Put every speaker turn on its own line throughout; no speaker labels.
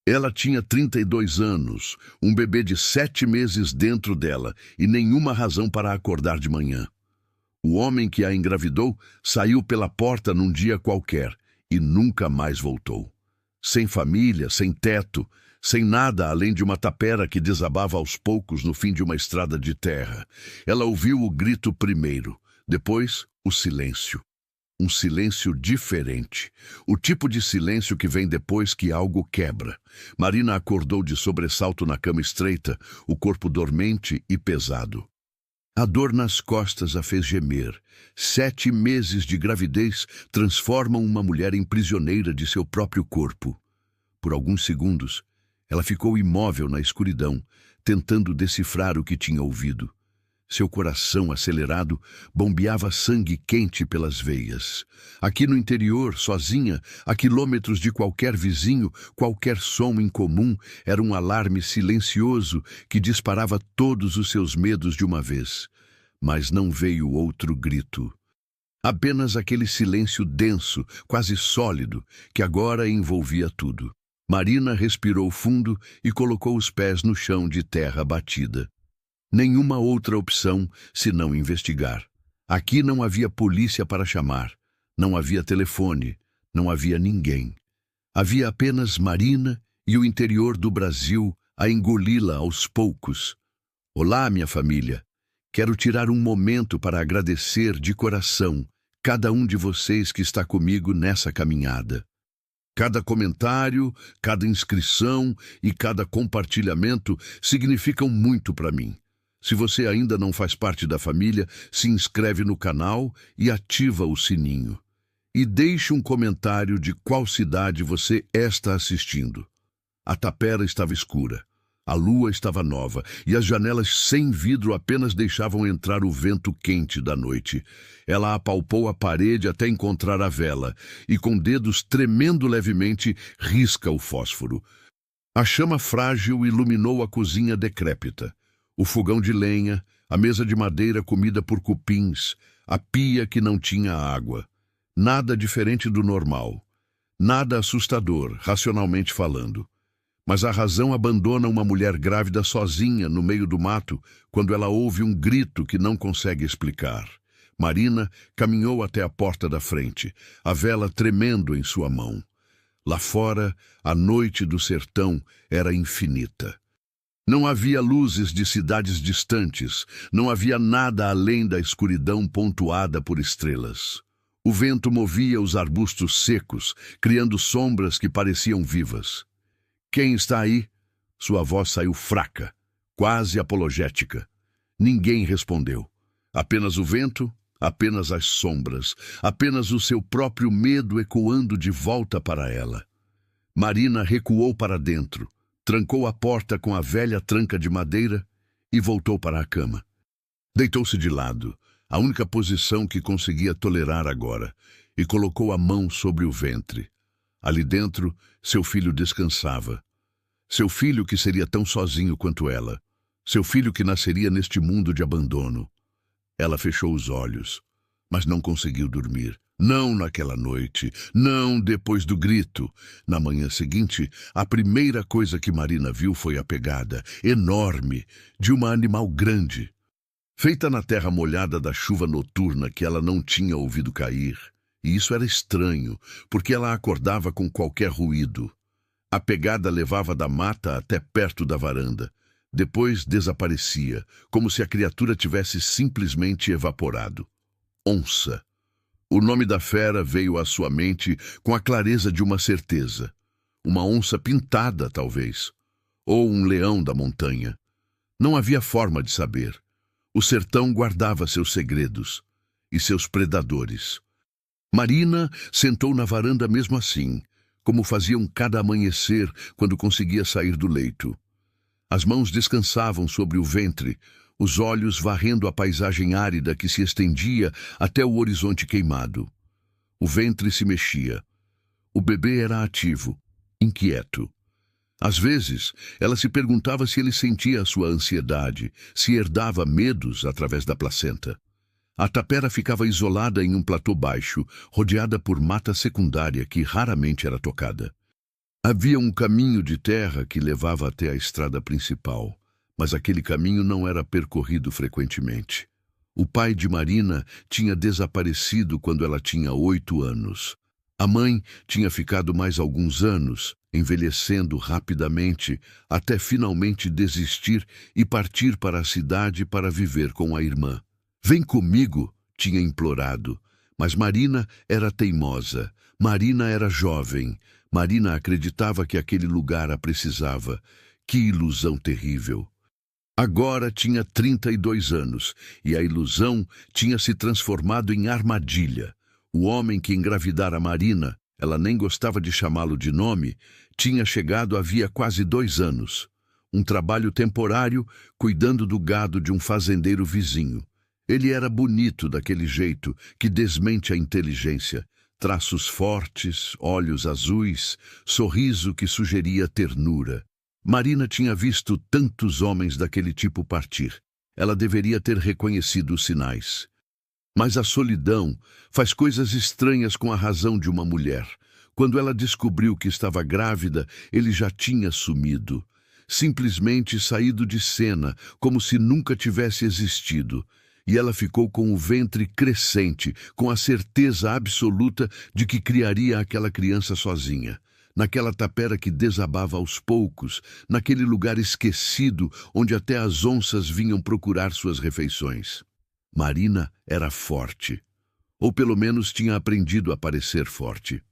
Ela tinha 32 anos, um bebê de 7 meses dentro dela e nenhuma razão para acordar de manhã. O homem que a engravidou saiu pela porta num dia qualquer e nunca mais voltou. Sem família, sem teto, sem nada além de uma tapera que desabava aos poucos no fim de uma estrada de terra. Ela ouviu o grito primeiro, depois o silêncio. Um silêncio diferente. O tipo de silêncio que vem depois que algo quebra. Marina acordou de sobressalto na cama estreita, o corpo dormente e pesado. A dor nas costas a fez gemer. 7 meses de gravidez transformam uma mulher em prisioneira de seu próprio corpo. Por alguns segundos, ela ficou imóvel na escuridão, tentando decifrar o que tinha ouvido. Seu coração acelerado bombeava sangue quente pelas veias. Aqui no interior, sozinha, a quilômetros de qualquer vizinho, qualquer som incomum era um alarme silencioso que disparava todos os seus medos de uma vez. Mas não veio outro grito. Apenas aquele silêncio denso, quase sólido, que agora envolvia tudo. Marina respirou fundo e colocou os pés no chão de terra batida. Nenhuma outra opção senão investigar. Aqui não havia polícia para chamar, não havia telefone, não havia ninguém. Havia apenas Marina e o interior do Brasil a engoli-la aos poucos. Olá, minha família. Quero tirar um momento para agradecer de coração cada um de vocês que está comigo nessa caminhada. Cada comentário, cada inscrição e cada compartilhamento significam muito para mim. Se você ainda não faz parte da família, se inscreve no canal e ativa o sininho. E deixe um comentário de qual cidade você está assistindo. A tapera estava escura, a lua estava nova e as janelas sem vidro apenas deixavam entrar o vento quente da noite. Ela apalpou a parede até encontrar a vela e, com dedos tremendo levemente, risca o fósforo. A chama frágil iluminou a cozinha decrépita. O fogão de lenha, a mesa de madeira comida por cupins, a pia que não tinha água. Nada diferente do normal. Nada assustador, racionalmente falando. Mas a razão abandona uma mulher grávida sozinha no meio do mato quando ela ouve um grito que não consegue explicar. Marina caminhou até a porta da frente, a vela tremendo em sua mão. Lá fora, a noite do sertão era infinita. Não havia luzes de cidades distantes, não havia nada além da escuridão pontuada por estrelas. O vento movia os arbustos secos, criando sombras que pareciam vivas. Quem está aí? Sua voz saiu fraca, quase apologética. Ninguém respondeu. Apenas o vento, apenas as sombras, apenas o seu próprio medo ecoando de volta para ela. Marina recuou para dentro, trancou a porta com a velha tranca de madeira e voltou para a cama. Deitou-se de lado, a única posição que conseguia tolerar agora, e colocou a mão sobre o ventre. Ali dentro, seu filho descansava. Seu filho que seria tão sozinho quanto ela. Seu filho que nasceria neste mundo de abandono. Ela fechou os olhos, mas não conseguiu dormir. Não naquela noite, não depois do grito. Na manhã seguinte, a primeira coisa que Marina viu foi a pegada, enorme, de uma animal grande. Feita na terra molhada da chuva noturna que ela não tinha ouvido cair. E isso era estranho, porque ela acordava com qualquer ruído. A pegada levava da mata até perto da varanda. Depois desaparecia, como se a criatura tivesse simplesmente evaporado. Onça. O nome da fera veio à sua mente com a clareza de uma certeza. Uma onça pintada, talvez. Ou um leão da montanha. Não havia forma de saber. O sertão guardava seus segredos e seus predadores. Marina sentou na varanda mesmo assim, como faziam cada amanhecer quando conseguia sair do leito. As mãos descansavam sobre o ventre, os olhos varrendo a paisagem árida que se estendia até o horizonte queimado. O ventre se mexia. O bebê era ativo, inquieto. Às vezes, ela se perguntava se ele sentia a sua ansiedade, se herdava medos através da placenta. A tapera ficava isolada em um platô baixo, rodeada por mata secundária que raramente era tocada. Havia um caminho de terra que levava até a estrada principal, mas aquele caminho não era percorrido frequentemente. O pai de Marina tinha desaparecido quando ela tinha 8 anos. A mãe tinha ficado mais alguns anos, envelhecendo rapidamente, até finalmente desistir e partir para a cidade para viver com a irmã. "Vem comigo", tinha implorado, mas Marina era teimosa. Marina era jovem. Marina acreditava que aquele lugar a precisava. Que ilusão terrível! Agora tinha 32 anos, e a ilusão tinha se transformado em armadilha. O homem que engravidara Marina, ela nem gostava de chamá-lo de nome, tinha chegado havia quase 2 anos. Um trabalho temporário, cuidando do gado de um fazendeiro vizinho. Ele era bonito daquele jeito que desmente a inteligência. Traços fortes, olhos azuis, sorriso que sugeria ternura. Marina tinha visto tantos homens daquele tipo partir. Ela deveria ter reconhecido os sinais. Mas a solidão faz coisas estranhas com a razão de uma mulher. Quando ela descobriu que estava grávida, ele já tinha sumido. Simplesmente saído de cena, como se nunca tivesse existido. E ela ficou com o ventre crescente, com a certeza absoluta de que criaria aquela criança sozinha. Naquela tapera que desabava aos poucos, naquele lugar esquecido onde até as onças vinham procurar suas refeições. Marina era forte, ou pelo menos tinha aprendido a parecer forte.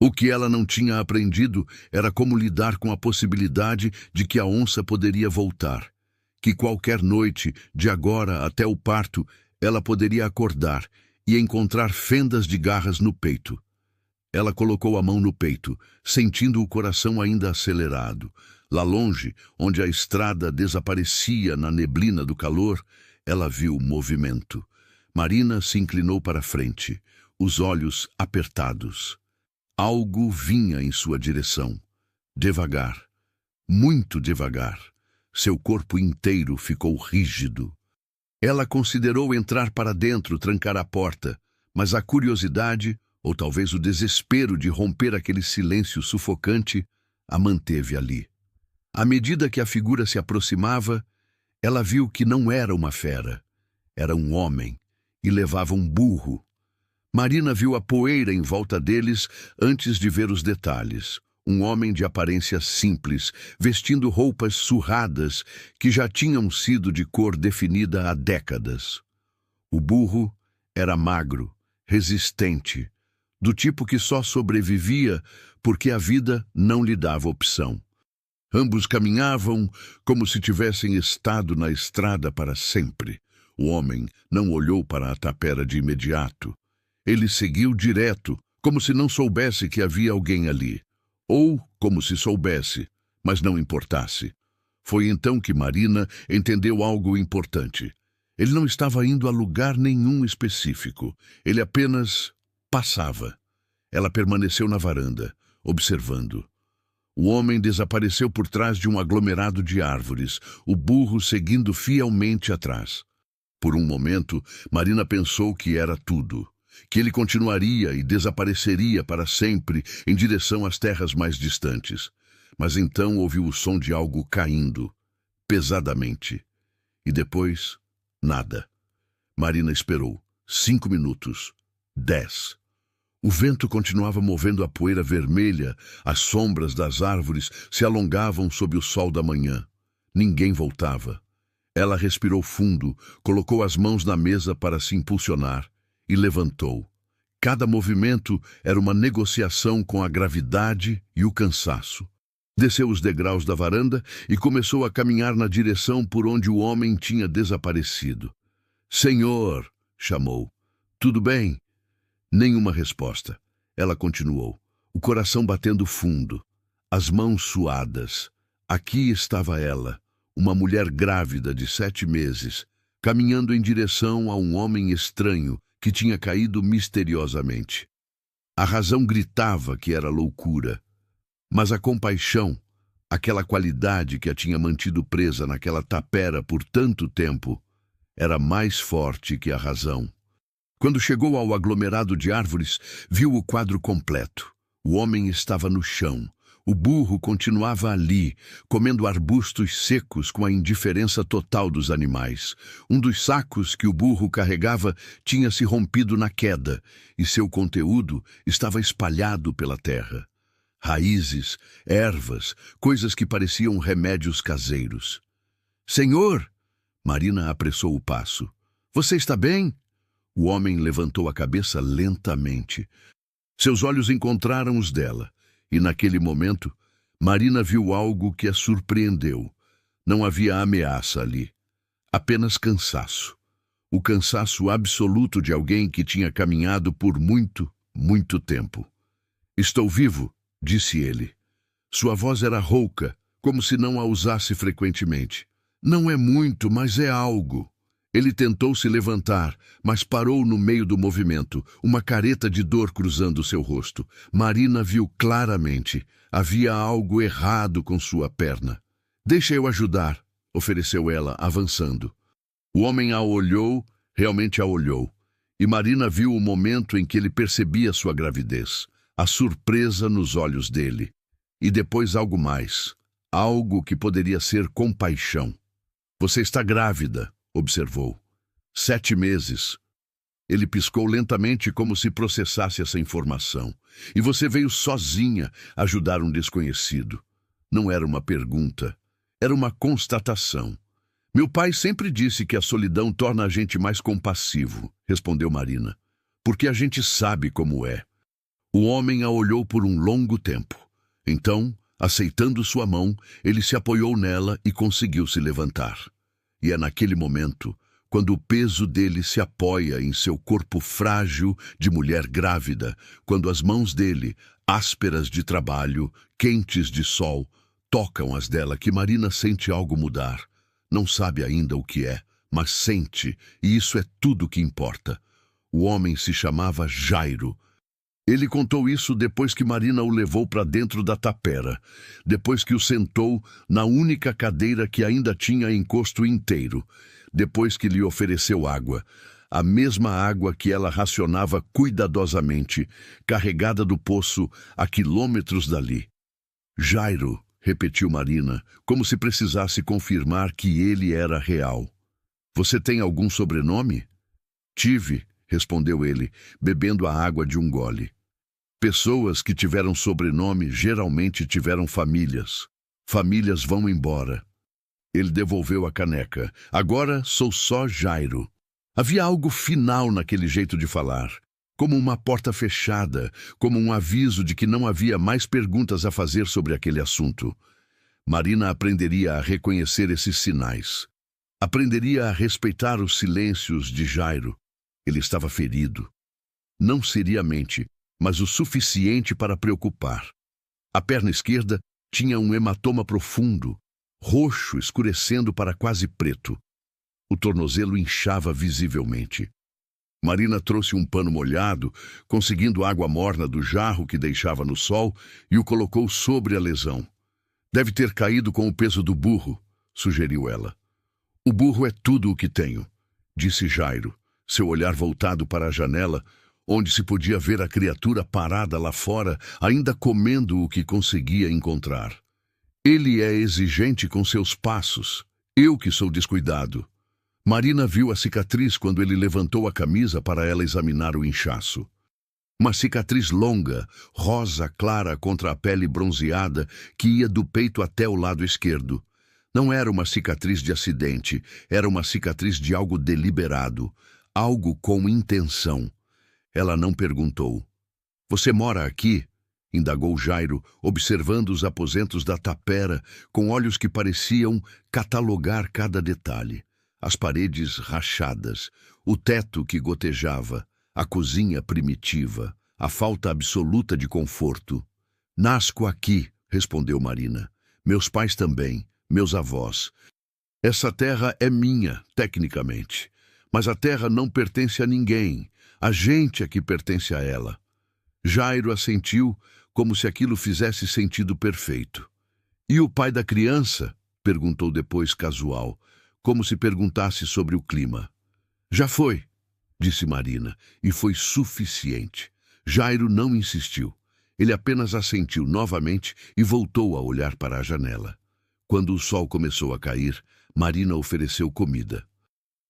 O que ela não tinha aprendido era como lidar com a possibilidade de que a onça poderia voltar, que qualquer noite, de agora até o parto, ela poderia acordar e encontrar fendas de garras no peito. Ela colocou a mão no peito, sentindo o coração ainda acelerado. Lá longe, onde a estrada desaparecia na neblina do calor, ela viu movimento. Marina se inclinou para a frente, os olhos apertados. Algo vinha em sua direção. Devagar, muito devagar. Seu corpo inteiro ficou rígido. Ela considerou entrar para dentro, trancar a porta, mas a curiosidade, ou talvez o desespero de romper aquele silêncio sufocante, a manteve ali. À medida que a figura se aproximava, ela viu que não era uma fera. Era um homem, e levava um burro. Marina viu a poeira em volta deles antes de ver os detalhes. Um homem de aparência simples, vestindo roupas surradas que já tinham sido de cor definida há décadas. O burro era magro, resistente, do tipo que só sobrevivia porque a vida não lhe dava opção. Ambos caminhavam como se tivessem estado na estrada para sempre. O homem não olhou para a tapera de imediato. Ele seguiu direto, como se não soubesse que havia alguém ali. Ou como se soubesse, mas não importasse. Foi então que Marina entendeu algo importante. Ele não estava indo a lugar nenhum específico. Ele apenas passava. Ela permaneceu na varanda, observando. O homem desapareceu por trás de um aglomerado de árvores, o burro seguindo fielmente atrás. Por um momento, Marina pensou que era tudo, que ele continuaria e desapareceria para sempre em direção às terras mais distantes. Mas então ouviu o som de algo caindo, pesadamente. E depois, nada. Marina esperou. 5 minutos. 10. O vento continuava movendo a poeira vermelha, as sombras das árvores se alongavam sob o sol da manhã. Ninguém voltava. Ela respirou fundo, colocou as mãos na mesa para se impulsionar e levantou. Cada movimento era uma negociação com a gravidade e o cansaço. Desceu os degraus da varanda e começou a caminhar na direção por onde o homem tinha desaparecido. "Senhor!" chamou. "Tudo bem?" Nenhuma resposta. Ela continuou, o coração batendo fundo, as mãos suadas. Aqui estava ela, uma mulher grávida de 7 meses, caminhando em direção a um homem estranho que tinha caído misteriosamente. A razão gritava que era loucura, mas a compaixão, aquela qualidade que a tinha mantido presa naquela tapera por tanto tempo, era mais forte que a razão. Quando chegou ao aglomerado de árvores, viu o quadro completo. O homem estava no chão. O burro continuava ali, comendo arbustos secos com a indiferença total dos animais. Um dos sacos que o burro carregava tinha se rompido na queda, e seu conteúdo estava espalhado pela terra. Raízes, ervas, coisas que pareciam remédios caseiros. "Senhor!" Marina apressou o passo. "Você está bem?" O homem levantou a cabeça lentamente. Seus olhos encontraram os dela, e naquele momento, Marina viu algo que a surpreendeu. Não havia ameaça ali, apenas cansaço. O cansaço absoluto de alguém que tinha caminhado por muito, muito tempo. "Estou vivo", disse ele. Sua voz era rouca, como se não a usasse frequentemente. "Não é muito, mas é algo." Ele tentou se levantar, mas parou no meio do movimento, uma careta de dor cruzando seu rosto. Marina viu claramente. Havia algo errado com sua perna. "Deixa eu ajudar", ofereceu ela, avançando. O homem a olhou, realmente a olhou, e Marina viu o momento em que ele percebia sua gravidez, a surpresa nos olhos dele. E depois algo mais, algo que poderia ser compaixão. "Você está grávida", observou. 7 meses. Ele piscou lentamente como se processasse essa informação. "E você veio sozinha ajudar um desconhecido." Não era uma pergunta, era uma constatação. "Meu pai sempre disse que a solidão torna a gente mais compassivo", respondeu Marina. "Porque a gente sabe como é." O homem a olhou por um longo tempo. Então, aceitando sua mão, ele se apoiou nela e conseguiu se levantar. E é naquele momento, quando o peso dele se apoia em seu corpo frágil de mulher grávida, quando as mãos dele, ásperas de trabalho, quentes de sol, tocam as dela, que Marina sente algo mudar. Não sabe ainda o que é, mas sente, e isso é tudo que importa. O homem se chamava Jairo. Ele contou isso depois que Marina o levou para dentro da tapera, depois que o sentou na única cadeira que ainda tinha encosto inteiro, depois que lhe ofereceu água, a mesma água que ela racionava cuidadosamente, carregada do poço a quilômetros dali. "Jairo", repetiu Marina, como se precisasse confirmar que ele era real. "Você tem algum sobrenome?" "Tive", respondeu ele, bebendo a água de um gole. "Pessoas que tiveram sobrenome geralmente tiveram famílias. Famílias vão embora." Ele devolveu a caneca. "Agora sou só Jairo." Havia algo final naquele jeito de falar, como uma porta fechada, como um aviso de que não havia mais perguntas a fazer sobre aquele assunto. Marina aprenderia a reconhecer esses sinais. Aprenderia a respeitar os silêncios de Jairo. Ele estava ferido. Não seriamente, mas o suficiente para preocupar. A perna esquerda tinha um hematoma profundo, roxo escurecendo para quase preto. O tornozelo inchava visivelmente. Marina trouxe um pano molhado, conseguindo água morna do jarro que deixava no sol, e o colocou sobre a lesão. "Deve ter caído com o peso do burro", sugeriu ela. "O burro é tudo o que tenho", disse Jairo, seu olhar voltado para a janela, onde se podia ver a criatura parada lá fora, ainda comendo o que conseguia encontrar. "Ele é exigente com seus passos. Eu que sou descuidado." Marina viu a cicatriz quando ele levantou a camisa para ela examinar o inchaço. Uma cicatriz longa, rosa clara contra a pele bronzeada que ia do peito até o lado esquerdo. Não era uma cicatriz de acidente, era uma cicatriz de algo deliberado, algo com intenção. Ela não perguntou. "Você mora aqui?" indagou Jairo, observando os aposentos da tapera com olhos que pareciam catalogar cada detalhe. As paredes rachadas, o teto que gotejava, a cozinha primitiva, a falta absoluta de conforto. "Nasco aqui", respondeu Marina. "Meus pais também, meus avós. Essa terra é minha, tecnicamente. Mas a terra não pertence a ninguém. A gente é que pertence a ela." Jairo assentiu, como se aquilo fizesse sentido perfeito. "E o pai da criança?" perguntou depois casual, como se perguntasse sobre o clima. "Já foi", disse Marina, e foi suficiente. Jairo não insistiu. Ele apenas assentiu novamente e voltou a olhar para a janela. Quando o sol começou a cair, Marina ofereceu comida.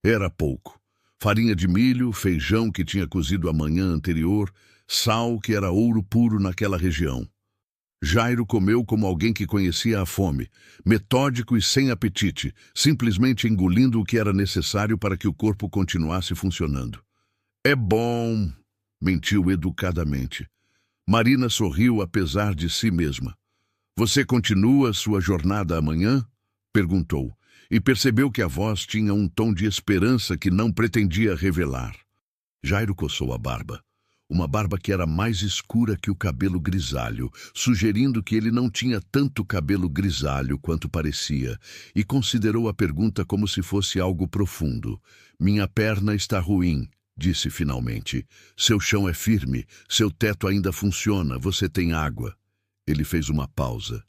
Era pouco. Farinha de milho, feijão que tinha cozido a manhã anterior, sal que era ouro puro naquela região. Jairo comeu como alguém que conhecia a fome, metódico e sem apetite, simplesmente engolindo o que era necessário para que o corpo continuasse funcionando. É bom, mentiu educadamente. Marina sorriu apesar de si mesma. Você continua sua jornada amanhã? Perguntou, e percebeu que a voz tinha um tom de esperança que não pretendia revelar. Jairo coçou a barba. Uma barba que era mais escura que o cabelo grisalho, sugerindo que ele não tinha tanto cabelo grisalho quanto parecia, e considerou a pergunta como se fosse algo profundo. Minha perna está ruim, disse finalmente. Seu chão é firme, seu teto ainda funciona, você tem água. Ele fez uma pausa.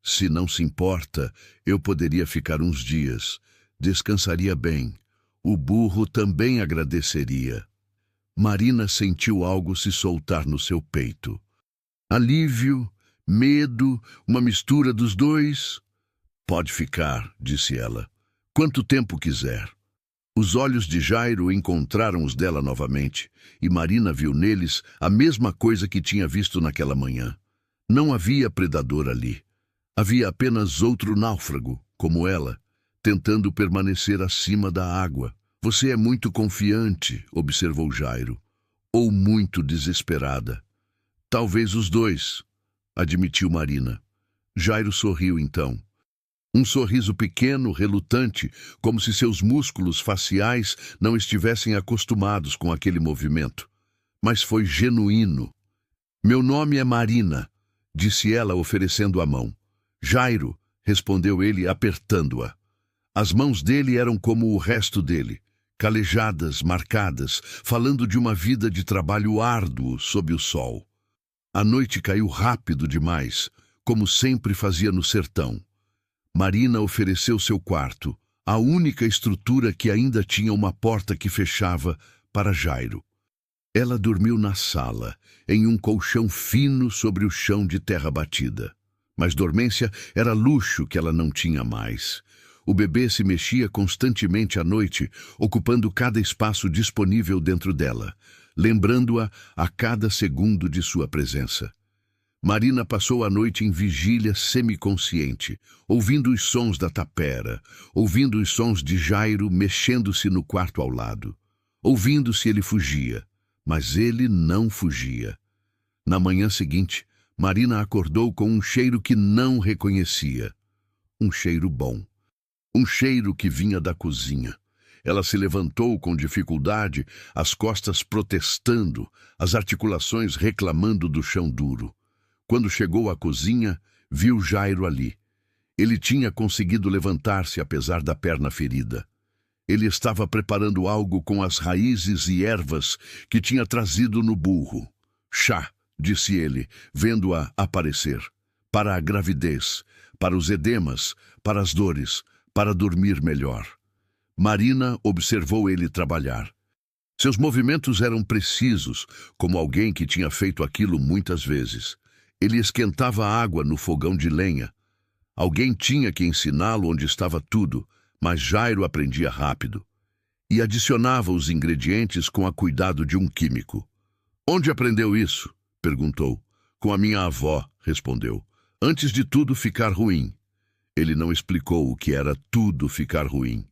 Se não se importa, eu poderia ficar uns dias. Descansaria bem. O burro também agradeceria. Marina sentiu algo se soltar no seu peito. Alívio, medo, uma mistura dos dois. Pode ficar, disse ela. Quanto tempo quiser. Os olhos de Jairo encontraram os dela novamente, e Marina viu neles a mesma coisa que tinha visto naquela manhã. Não havia predador ali. Havia apenas outro náufrago, como ela, tentando permanecer acima da água. Você é muito confiante, observou Jairo, ou muito desesperada. Talvez os dois, admitiu Marina. Jairo sorriu então. Um sorriso pequeno, relutante, como se seus músculos faciais não estivessem acostumados com aquele movimento. Mas foi genuíno. Meu nome é Marina, disse ela oferecendo a mão. Jairo, respondeu ele apertando-a. As mãos dele eram como o resto dele, calejadas, marcadas, falando de uma vida de trabalho árduo sob o sol. A noite caiu rápido demais, como sempre fazia no sertão. Marina ofereceu seu quarto, a única estrutura que ainda tinha uma porta que fechava, para Jairo. Ela dormiu na sala, em um colchão fino sobre o chão de terra batida. Mas dormência era luxo que ela não tinha mais. O bebê se mexia constantemente à noite, ocupando cada espaço disponível dentro dela, lembrando-a a cada segundo de sua presença. Marina passou a noite em vigília semiconsciente, ouvindo os sons da tapera, ouvindo os sons de Jairo mexendo-se no quarto ao lado, ouvindo se ele fugia, mas ele não fugia. Na manhã seguinte, Marina acordou com um cheiro que não reconhecia. Um cheiro bom. Um cheiro que vinha da cozinha. Ela se levantou com dificuldade, as costas protestando, as articulações reclamando do chão duro. Quando chegou à cozinha, viu Jairo ali. Ele tinha conseguido levantar-se apesar da perna ferida. Ele estava preparando algo com as raízes e ervas que tinha trazido no burro. Chá, disse ele, vendo-a aparecer. Para a gravidez, para os edemas, para as dores, para dormir melhor. Marina observou ele trabalhar. Seus movimentos eram precisos, como alguém que tinha feito aquilo muitas vezes. Ele esquentava água no fogão de lenha. Alguém tinha que ensiná-lo onde estava tudo, mas Jairo aprendia rápido. E adicionava os ingredientes com a cuidado de um químico. Onde aprendeu isso? Perguntou. Com a minha avó, respondeu. Antes de tudo ficar ruim. Ele não explicou o que era tudo ficar ruim.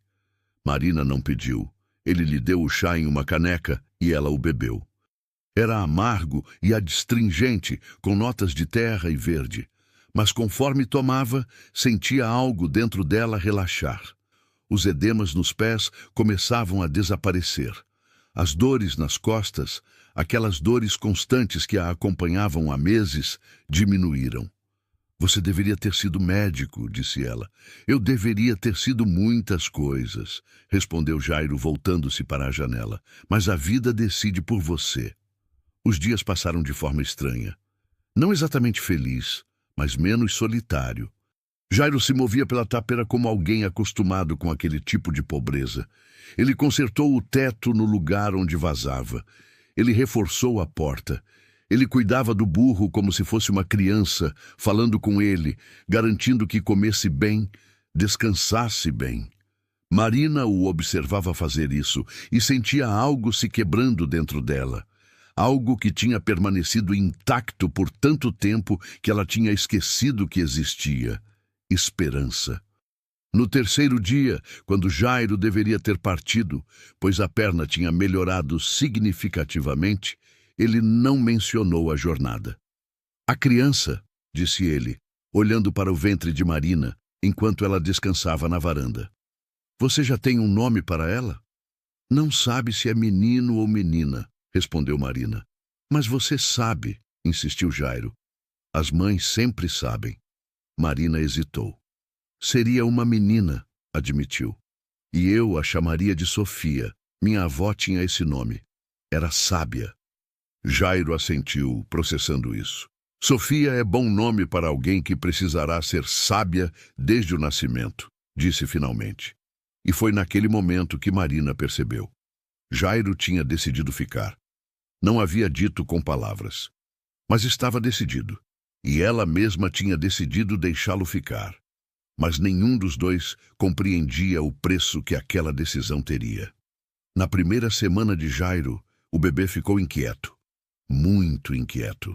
Marina não pediu. Ele lhe deu o chá em uma caneca e ela o bebeu. Era amargo e adstringente, com notas de terra e verde. Mas conforme tomava, sentia algo dentro dela relaxar. Os edemas nos pés começavam a desaparecer. As dores nas costas, aquelas dores constantes que a acompanhavam há meses, diminuíram. Você deveria ter sido médico, disse ela. Eu deveria ter sido muitas coisas, respondeu Jairo, voltando-se para a janela. Mas a vida decide por você. Os dias passaram de forma estranha. Não exatamente feliz, mas menos solitário. Jairo se movia pela tapera como alguém acostumado com aquele tipo de pobreza. Ele consertou o teto no lugar onde vazava. Ele reforçou a porta. Ele cuidava do burro como se fosse uma criança, falando com ele, garantindo que comesse bem, descansasse bem. Marina o observava fazer isso e sentia algo se quebrando dentro dela. Algo que tinha permanecido intacto por tanto tempo que ela tinha esquecido que existia. Esperança. No terceiro dia, quando Jairo deveria ter partido, pois a perna tinha melhorado significativamente, ele não mencionou a jornada. A criança, disse ele, olhando para o ventre de Marina, enquanto ela descansava na varanda. Você já tem um nome para ela? Não sabe se é menino ou menina, respondeu Marina. Mas você sabe, insistiu Jairo. As mães sempre sabem. Marina hesitou. Seria uma menina, admitiu. E eu a chamaria de Sofia. Minha avó tinha esse nome. Era sábia. Jairo assentiu, processando isso. Sofia é bom nome para alguém que precisará ser sábia desde o nascimento, disse finalmente. E foi naquele momento que Marina percebeu. Jairo tinha decidido ficar. Não havia dito com palavras, mas estava decidido. E ela mesma tinha decidido deixá-lo ficar. Mas nenhum dos dois compreendia o preço que aquela decisão teria. Na primeira semana de Jairo, o bebê ficou inquieto. Muito inquieto.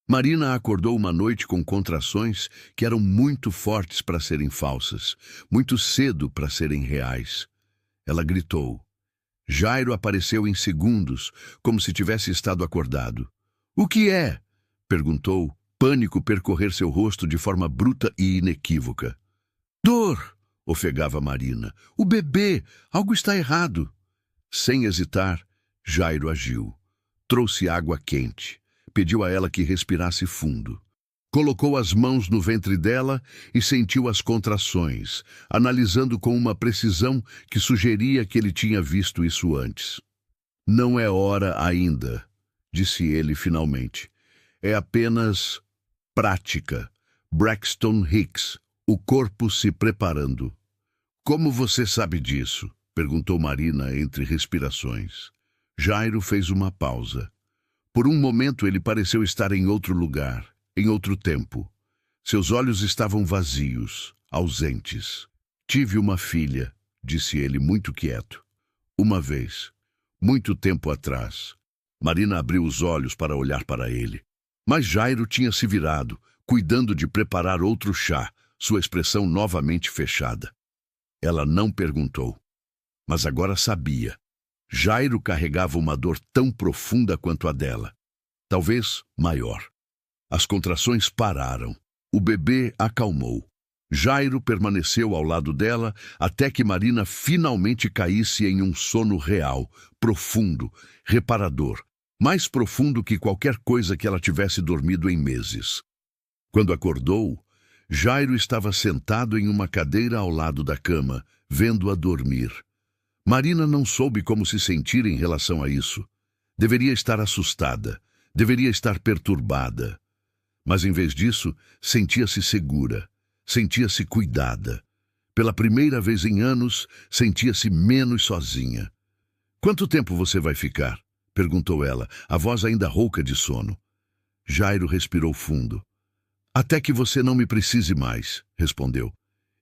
Marina acordou uma noite com contrações que eram muito fortes para serem falsas, muito cedo para serem reais. Ela gritou. Jairo apareceu em segundos, como se tivesse estado acordado. O que é? Perguntou, pânico percorrer seu rosto de forma bruta e inequívoca. Dor, ofegava Marina. O bebê, algo está errado. Sem hesitar, Jairo agiu. Trouxe água quente. Pediu a ela que respirasse fundo. Colocou as mãos no ventre dela e sentiu as contrações, analisando com uma precisão que sugeria que ele tinha visto isso antes. Não é hora ainda, disse ele finalmente. É apenas prática. Braxton Hicks, o corpo se preparando. Como você sabe disso? Perguntou Marina entre respirações. Jairo fez uma pausa. Por um momento ele pareceu estar em outro lugar, em outro tempo. Seus olhos estavam vazios, ausentes. Tive uma filha, disse ele muito quieto. Uma vez, muito tempo atrás. Marina abriu os olhos para olhar para ele. Mas Jairo tinha se virado, cuidando de preparar outro chá, sua expressão novamente fechada. Ela não perguntou, mas agora sabia. Jairo carregava uma dor tão profunda quanto a dela, talvez maior. As contrações pararam. O bebê acalmou. Jairo permaneceu ao lado dela até que Marina finalmente caísse em um sono real, profundo, reparador, mais profundo que qualquer coisa que ela tivesse dormido em meses. Quando acordou, Jairo estava sentado em uma cadeira ao lado da cama, vendo-a dormir. Marina não soube como se sentir em relação a isso. Deveria estar assustada, deveria estar perturbada. Mas, em vez disso, sentia-se segura, sentia-se cuidada. Pela primeira vez em anos, sentia-se menos sozinha. Quanto tempo você vai ficar? Perguntou ela, a voz ainda rouca de sono. Jairo respirou fundo. Até que você não me precise mais, respondeu.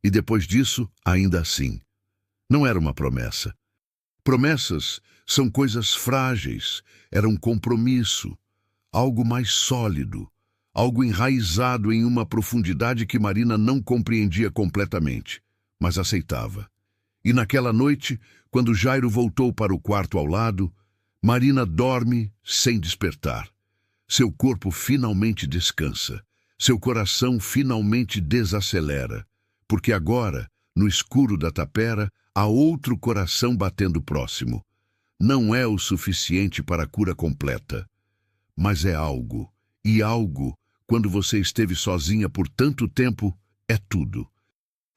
E depois disso, ainda assim. Não era uma promessa. Promessas são coisas frágeis, era um compromisso, algo mais sólido, algo enraizado em uma profundidade que Marina não compreendia completamente, mas aceitava. E naquela noite, quando Jairo voltou para o quarto ao lado, Marina dorme sem despertar. Seu corpo finalmente descansa, seu coração finalmente desacelera, porque agora, no escuro da tapera, há outro coração batendo próximo. Não é o suficiente para a cura completa, mas é algo, e algo, quando você esteve sozinha por tanto tempo, é tudo.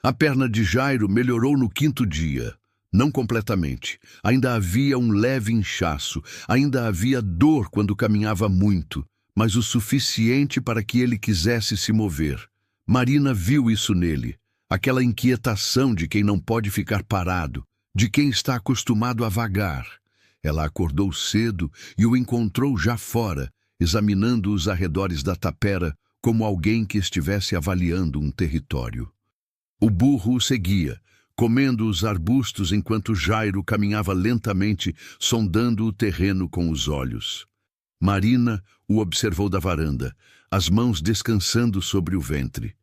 A perna de Jairo melhorou no 5º dia, não completamente. Ainda havia um leve inchaço, ainda havia dor quando caminhava muito, mas o suficiente para que ele quisesse se mover. Marina viu isso nele. Aquela inquietação de quem não pode ficar parado, de quem está acostumado a vagar. Ela acordou cedo e o encontrou já fora, examinando os arredores da tapera como alguém que estivesse avaliando um território. O burro o seguia, comendo os arbustos enquanto Jairo caminhava lentamente, sondando o terreno com os olhos. Marina o observou da varanda, as mãos descansando sobre o ventre.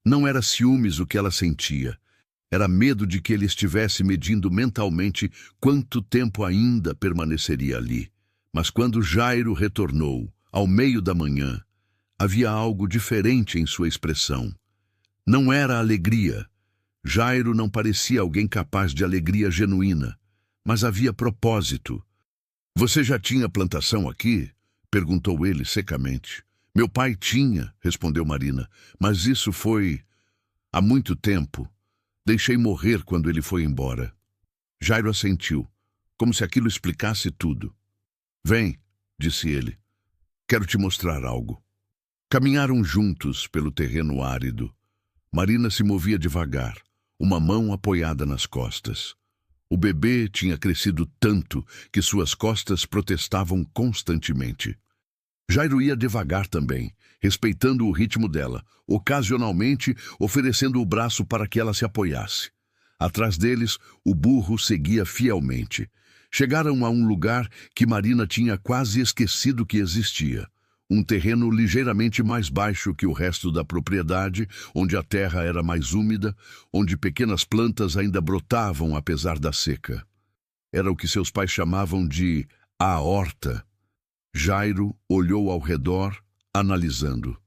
Não era ciúmes o que ela sentia. Era medo de que ele estivesse medindo mentalmente quanto tempo ainda permaneceria ali. Mas quando Jairo retornou, ao meio da manhã, havia algo diferente em sua expressão. Não era alegria. Jairo não parecia alguém capaz de alegria genuína, mas havia propósito. "Você já tinha plantação aqui?" perguntou ele secamente. "Meu pai tinha", respondeu Marina, "mas isso foi há muito tempo. Deixei morrer quando ele foi embora." Jairo assentiu, como se aquilo explicasse tudo. "Vem", disse ele. "Quero te mostrar algo." Caminharam juntos pelo terreno árido. Marina se movia devagar, uma mão apoiada nas costas. O bebê tinha crescido tanto que suas costas protestavam constantemente. Jairo ia devagar também, respeitando o ritmo dela, ocasionalmente oferecendo o braço para que ela se apoiasse. Atrás deles, o burro seguia fielmente. Chegaram a um lugar que Marina tinha quase esquecido que existia. Um terreno ligeiramente mais baixo que o resto da propriedade, onde a terra era mais úmida, onde pequenas plantas ainda brotavam apesar da seca. Era o que seus pais chamavam de a horta. Jairo olhou ao redor, analisando.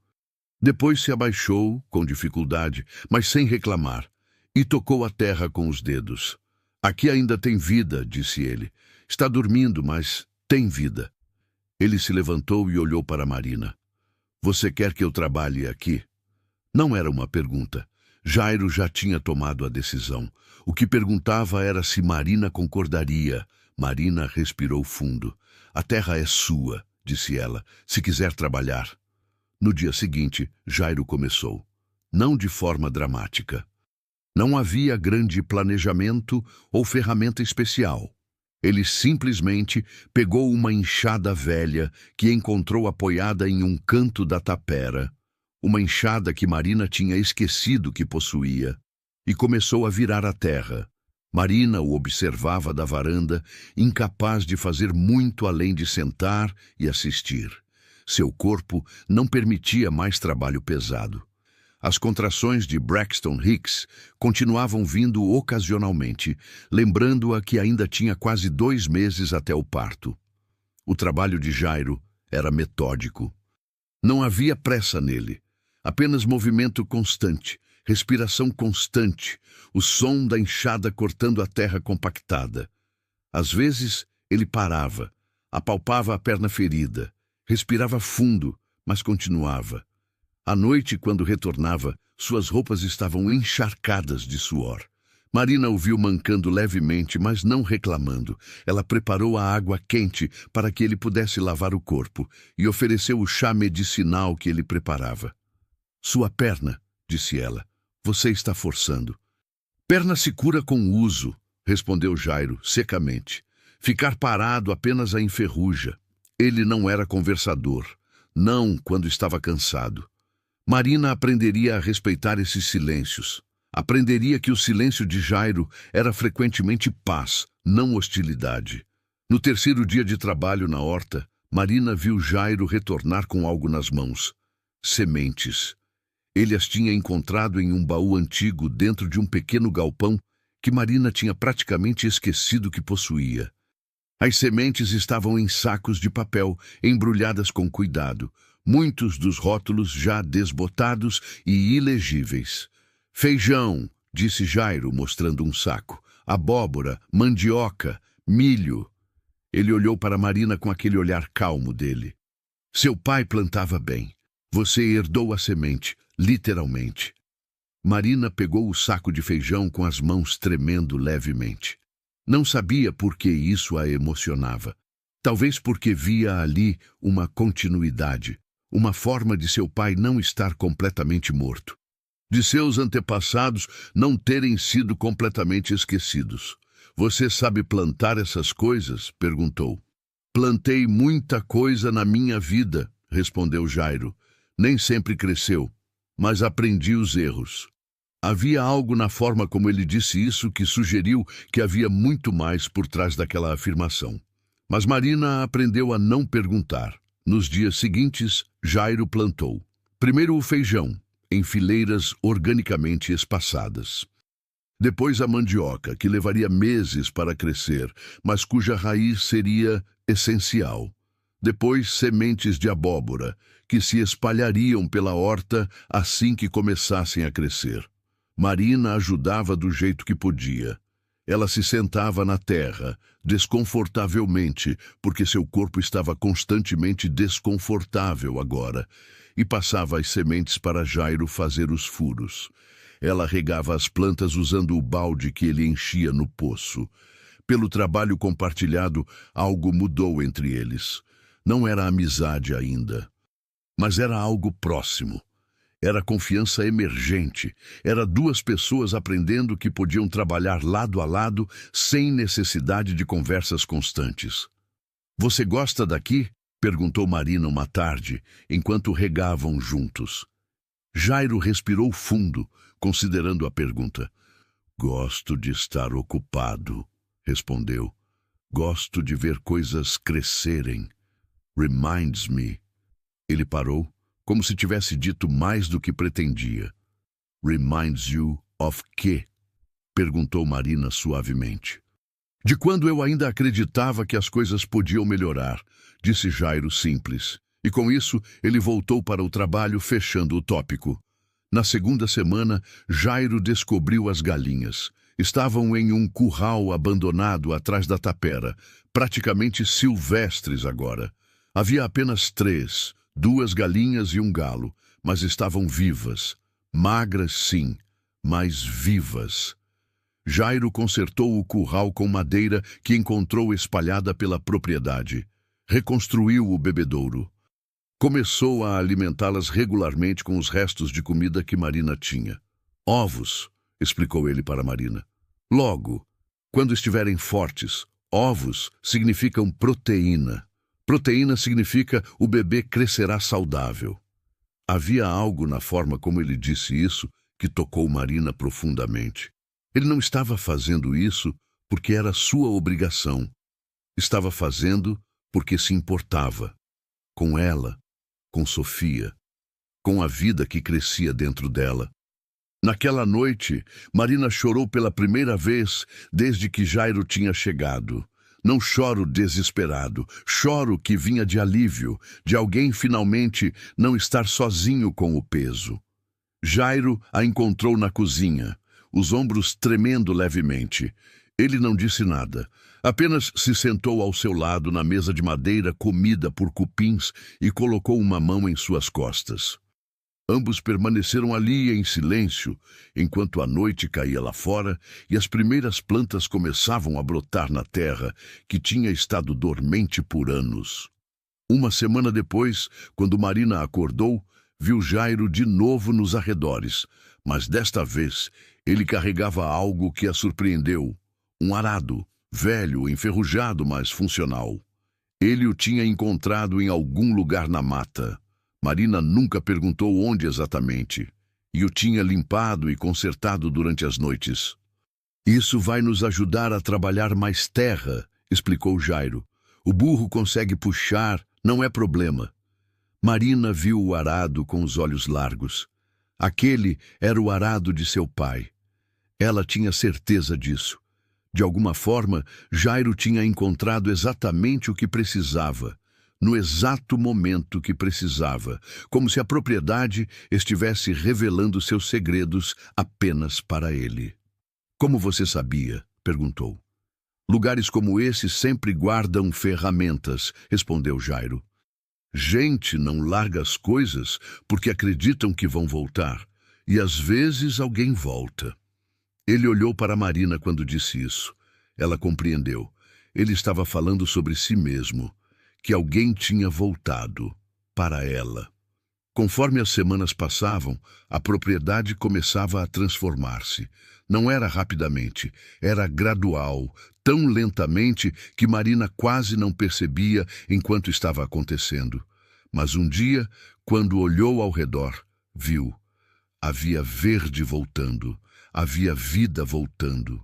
Depois se abaixou, com dificuldade, mas sem reclamar, e tocou a terra com os dedos. "Aqui ainda tem vida", disse ele. "Está dormindo, mas tem vida." Ele se levantou e olhou para Marina. "Você quer que eu trabalhe aqui?" Não era uma pergunta. Jairo já tinha tomado a decisão. O que perguntava era se Marina concordaria. Marina respirou fundo. "A terra é sua", disse ela, "se quiser trabalhar." No dia seguinte, Jairo começou. Não de forma dramática. Não havia grande planejamento ou ferramenta especial. Ele simplesmente pegou uma enxada velha que encontrou apoiada em um canto da tapera, uma enxada que Marina tinha esquecido que possuía, e começou a virar a terra. Marina o observava da varanda, incapaz de fazer muito além de sentar e assistir. Seu corpo não permitia mais trabalho pesado. As contrações de Braxton Hicks continuavam vindo ocasionalmente, lembrando-a que ainda tinha quase 2 meses até o parto. O trabalho de Jairo era metódico. Não havia pressa nele, apenas movimento constante, respiração constante, o som da enxada cortando a terra compactada. Às vezes, ele parava, apalpava a perna ferida, respirava fundo, mas continuava. À noite, quando retornava, suas roupas estavam encharcadas de suor. Marina o viu mancando levemente, mas não reclamando. Ela preparou a água quente para que ele pudesse lavar o corpo e ofereceu o chá medicinal que ele preparava. "Sua perna", disse ela. "Você está forçando." "Perna se cura com uso", respondeu Jairo, secamente. "Ficar parado apenas a enferruja." Ele não era conversador, não quando estava cansado. Marina aprenderia a respeitar esses silêncios. Aprenderia que o silêncio de Jairo era frequentemente paz, não hostilidade. No terceiro dia de trabalho na horta, Marina viu Jairo retornar com algo nas mãos. Sementes. Ele as tinha encontrado em um baú antigo dentro de um pequeno galpão que Marina tinha praticamente esquecido que possuía. As sementes estavam em sacos de papel, embrulhadas com cuidado, muitos dos rótulos já desbotados e ilegíveis. "Feijão", disse Jairo, mostrando um saco. "Abóbora, mandioca, milho." Ele olhou para Marina com aquele olhar calmo dele. "Seu pai plantava bem. Você herdou a semente, literalmente." Marina pegou o saco de feijão com as mãos tremendo levemente. Não sabia por que isso a emocionava. Talvez porque via ali uma continuidade, uma forma de seu pai não estar completamente morto, de seus antepassados não terem sido completamente esquecidos. "Você sabe plantar essas coisas?" perguntou. Plantei muita coisa na minha vida, respondeu Jairo. Nem sempre cresceu, mas aprendi os erros. Havia algo na forma como ele disse isso que sugeriu que havia muito mais por trás daquela afirmação. Mas Marina aprendeu a não perguntar. Nos dias seguintes, Jairo plantou. Primeiro o feijão, em fileiras organicamente espaçadas. Depois a mandioca, que levaria meses para crescer, mas cuja raiz seria essencial. Depois sementes de abóbora, que se espalhariam pela horta assim que começassem a crescer. Marina ajudava do jeito que podia. Ela se sentava na terra, desconfortavelmente, porque seu corpo estava constantemente desconfortável agora, e passava as sementes para Jairo fazer os furos. Ela regava as plantas usando o balde que ele enchia no poço. Pelo trabalho compartilhado, algo mudou entre eles. Não era amizade ainda, mas era algo próximo. Era confiança emergente. Era duas pessoas aprendendo que podiam trabalhar lado a lado sem necessidade de conversas constantes. "Você gosta daqui?" perguntou Marina uma tarde, enquanto regavam juntos. Jairo respirou fundo, considerando a pergunta. "Gosto de estar ocupado", respondeu. "Gosto de ver coisas crescerem. Reminds me." Ele parou, como se tivesse dito mais do que pretendia. "Reminds you of quê?" perguntou Marina suavemente. "De quando eu ainda acreditava que as coisas podiam melhorar", disse Jairo simples. E com isso, ele voltou para o trabalho, fechando o tópico. Na segunda semana, Jairo descobriu as galinhas. Estavam em um curral abandonado atrás da tapera, praticamente silvestres agora. Havia apenas 3, 2 galinhas e um galo, mas estavam vivas. Magras, sim, mas vivas. Jairo consertou o curral com madeira que encontrou espalhada pela propriedade. Reconstruiu o bebedouro. Começou a alimentá-las regularmente com os restos de comida que Marina tinha. "Ovos", explicou ele para Marina. "Logo, quando estiverem fortes, ovos significam proteína. Proteína significa o bebê crescerá saudável." Havia algo na forma como ele disse isso que tocou Marina profundamente. Ele não estava fazendo isso porque era sua obrigação. Estava fazendo porque se importava. Com ela, com Sofia, com a vida que crescia dentro dela. Naquela noite, Marina chorou pela primeira vez desde que Jairo tinha chegado. Não choro desesperado, choro que vinha de alívio, de alguém finalmente não estar sozinho com o peso. Jairo a encontrou na cozinha, os ombros tremendo levemente. Ele não disse nada, apenas se sentou ao seu lado na mesa de madeira comida por cupins e colocou uma mão em suas costas. Ambos permaneceram ali em silêncio, enquanto a noite caía lá fora e as primeiras plantas começavam a brotar na terra, que tinha estado dormente por anos. Uma semana depois, quando Marina acordou, viu Jairo de novo nos arredores, mas desta vez ele carregava algo que a surpreendeu. Um arado, velho, enferrujado, mas funcional. Ele o tinha encontrado em algum lugar na mata. Marina nunca perguntou onde exatamente, e o tinha limpado e consertado durante as noites. "Isso vai nos ajudar a trabalhar mais terra", explicou Jairo. "O burro consegue puxar, não é problema." Marina viu o arado com os olhos largos. Aquele era o arado de seu pai. Ela tinha certeza disso. De alguma forma, Jairo tinha encontrado exatamente o que precisava, no exato momento que precisava, como se a propriedade estivesse revelando seus segredos apenas para ele. "Como você sabia?" perguntou. "Lugares como esse sempre guardam ferramentas", respondeu Jairo. "Gente não larga as coisas porque acreditam que vão voltar, e às vezes alguém volta." Ele olhou para Marina quando disse isso. Ela compreendeu. Ele estava falando sobre si mesmo, que alguém tinha voltado para ela. Conforme as semanas passavam, a propriedade começava a transformar-se. Não era rapidamente, era gradual, tão lentamente que Marina quase não percebia enquanto estava acontecendo. Mas um dia, quando olhou ao redor, viu. Havia verde voltando, havia vida voltando.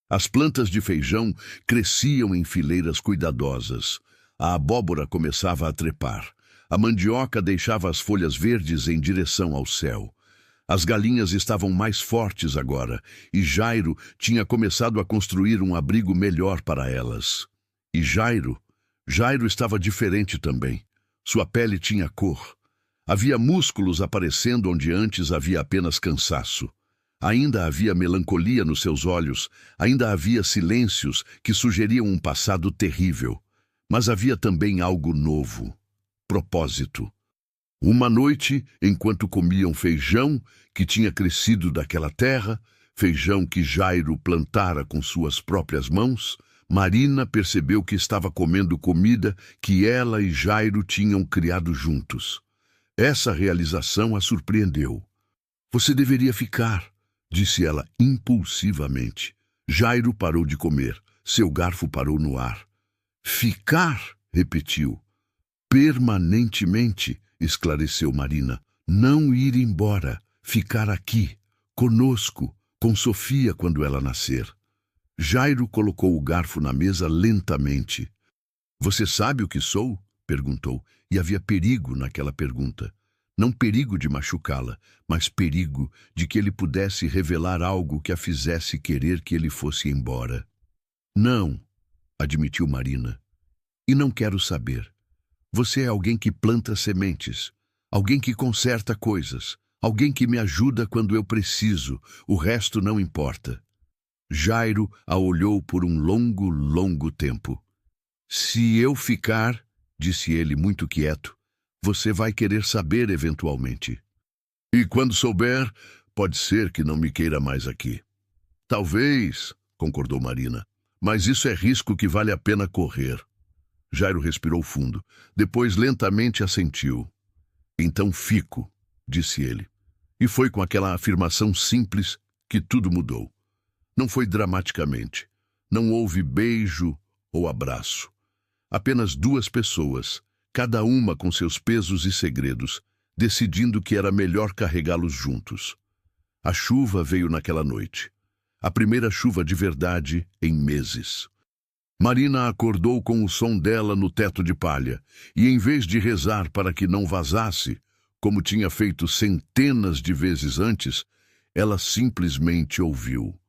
As plantas de feijão cresciam em fileiras cuidadosas. A abóbora começava a trepar. A mandioca deixava as folhas verdes em direção ao céu. As galinhas estavam mais fortes agora, e Jairo tinha começado a construir um abrigo melhor para elas. E Jairo estava diferente também. Sua pele tinha cor. Havia músculos aparecendo onde antes havia apenas cansaço. Ainda havia melancolia nos seus olhos, ainda havia silêncios que sugeriam um passado terrível. Mas havia também algo novo. Propósito. Uma noite, enquanto comiam feijão que tinha crescido daquela terra, feijão que Jairo plantara com suas próprias mãos, Marina percebeu que estava comendo comida que ela e Jairo tinham criado juntos. Essa realização a surpreendeu. "Você deveria ficar", disse ela impulsivamente. Jairo parou de comer. Seu garfo parou no ar. "Ficar?", repetiu. "Permanentemente", esclareceu Marina. "Não ir embora, ficar aqui, conosco, com Sofia quando ela nascer." Jairo colocou o garfo na mesa lentamente. "Você sabe o que sou?", perguntou, e havia perigo naquela pergunta. Não perigo de machucá-la, mas perigo de que ele pudesse revelar algo que a fizesse querer que ele fosse embora. "Não", admitiu Marina. "E não quero saber. Você é alguém que planta sementes, alguém que conserta coisas, alguém que me ajuda quando eu preciso, o resto não importa." Jairo a olhou por um longo, longo tempo. "Se eu ficar", disse ele muito quieto, "você vai querer saber eventualmente. E quando souber, pode ser que não me queira mais aqui." "Talvez", concordou Marina, "mas isso é risco que vale a pena correr." Jairo respirou fundo. Depois lentamente assentiu. "Então fico", disse ele. E foi com aquela afirmação simples que tudo mudou. Não foi dramaticamente. Não houve beijo ou abraço. Apenas duas pessoas, cada uma com seus pesos e segredos, decidindo que era melhor carregá-los juntos. A chuva veio naquela noite. A primeira chuva de verdade em meses. Marina acordou com o som dela no teto de palha, e em vez de rezar para que não vazasse, como tinha feito centenas de vezes antes, ela simplesmente ouviu.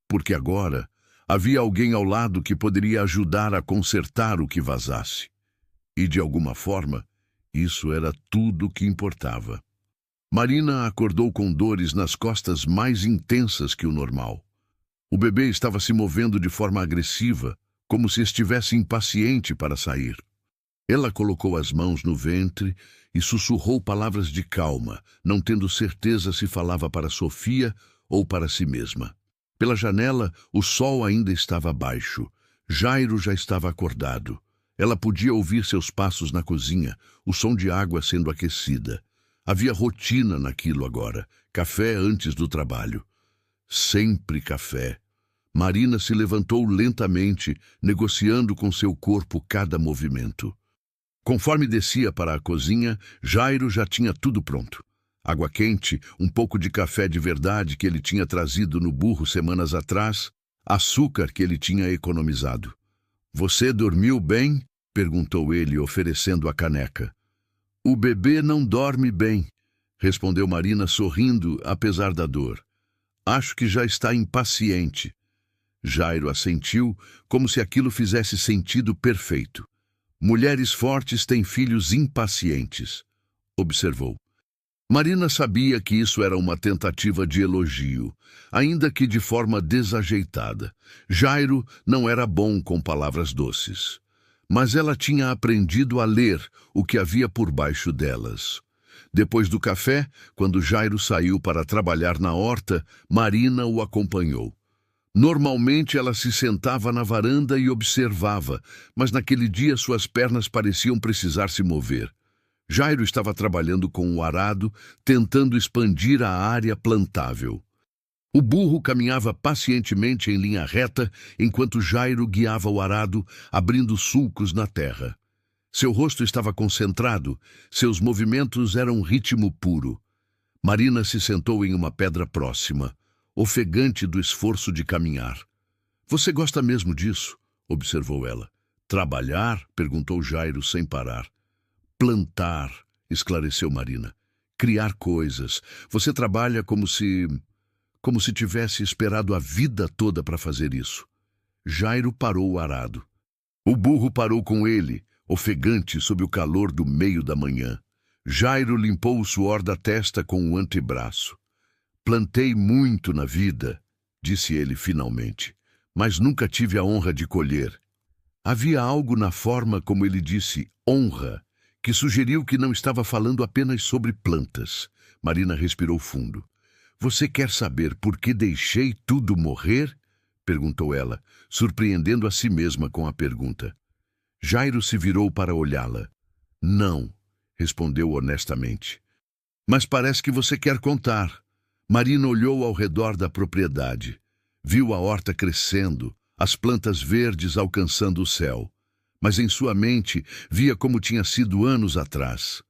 Porque agora havia alguém ao lado que poderia ajudar a consertar o que vazasse. E, de alguma forma, isso era tudo o que importava. Marina acordou com dores nas costas mais intensas que o normal. O bebê estava se movendo de forma agressiva, como se estivesse impaciente para sair. Ela colocou as mãos no ventre e sussurrou palavras de calma, não tendo certeza se falava para Sofia ou para si mesma. Pela janela, o sol ainda estava baixo. Jairo já estava acordado. Ela podia ouvir seus passos na cozinha, o som de água sendo aquecida. Havia rotina naquilo agora, café antes do trabalho. Sempre café. Marina se levantou lentamente, negociando com seu corpo cada movimento. Conforme descia para a cozinha, Jairo já tinha tudo pronto. Água quente, um pouco de café de verdade que ele tinha trazido no burro semanas atrás, açúcar que ele tinha economizado. "Você dormiu bem?", perguntou ele, oferecendo a caneca. "O bebê não dorme bem", respondeu Marina sorrindo, apesar da dor. "Acho que já está impaciente." Jairo assentiu, como se aquilo fizesse sentido perfeito. "Mulheres fortes têm filhos impacientes", observou. Marina sabia que isso era uma tentativa de elogio, ainda que de forma desajeitada. Jairo não era bom com palavras doces. Mas ela tinha aprendido a ler o que havia por baixo delas. Depois do café, quando Jairo saiu para trabalhar na horta, Marina o acompanhou. Normalmente ela se sentava na varanda e observava, mas naquele dia suas pernas pareciam precisar se mover. Jairo estava trabalhando com o arado, tentando expandir a área plantável. O burro caminhava pacientemente em linha reta, enquanto Jairo guiava o arado, abrindo sulcos na terra. Seu rosto estava concentrado, seus movimentos eram ritmo puro. Marina se sentou em uma pedra próxima, ofegante do esforço de caminhar. "Você gosta mesmo disso?" observou ela. "Trabalhar?" perguntou Jairo sem parar. "Plantar", esclareceu Marina. "Criar coisas. Você trabalha como se tivesse esperado a vida toda para fazer isso." Jairo parou o arado. O burro parou com ele, ofegante sob o calor do meio da manhã. Jairo limpou o suor da testa com o antebraço. "Plantei muito na vida", disse ele finalmente, "mas nunca tive a honra de colher." Havia algo na forma como ele disse honra, que sugeriu que não estava falando apenas sobre plantas. Marina respirou fundo. "Você quer saber por que deixei tudo morrer?" perguntou ela, surpreendendo a si mesma com a pergunta. Jairo se virou para olhá-la. "Não", respondeu honestamente. "Mas parece que você quer contar." Marina olhou ao redor da propriedade. Viu a horta crescendo, as plantas verdes alcançando o céu. Mas em sua mente via como tinha sido anos atrás.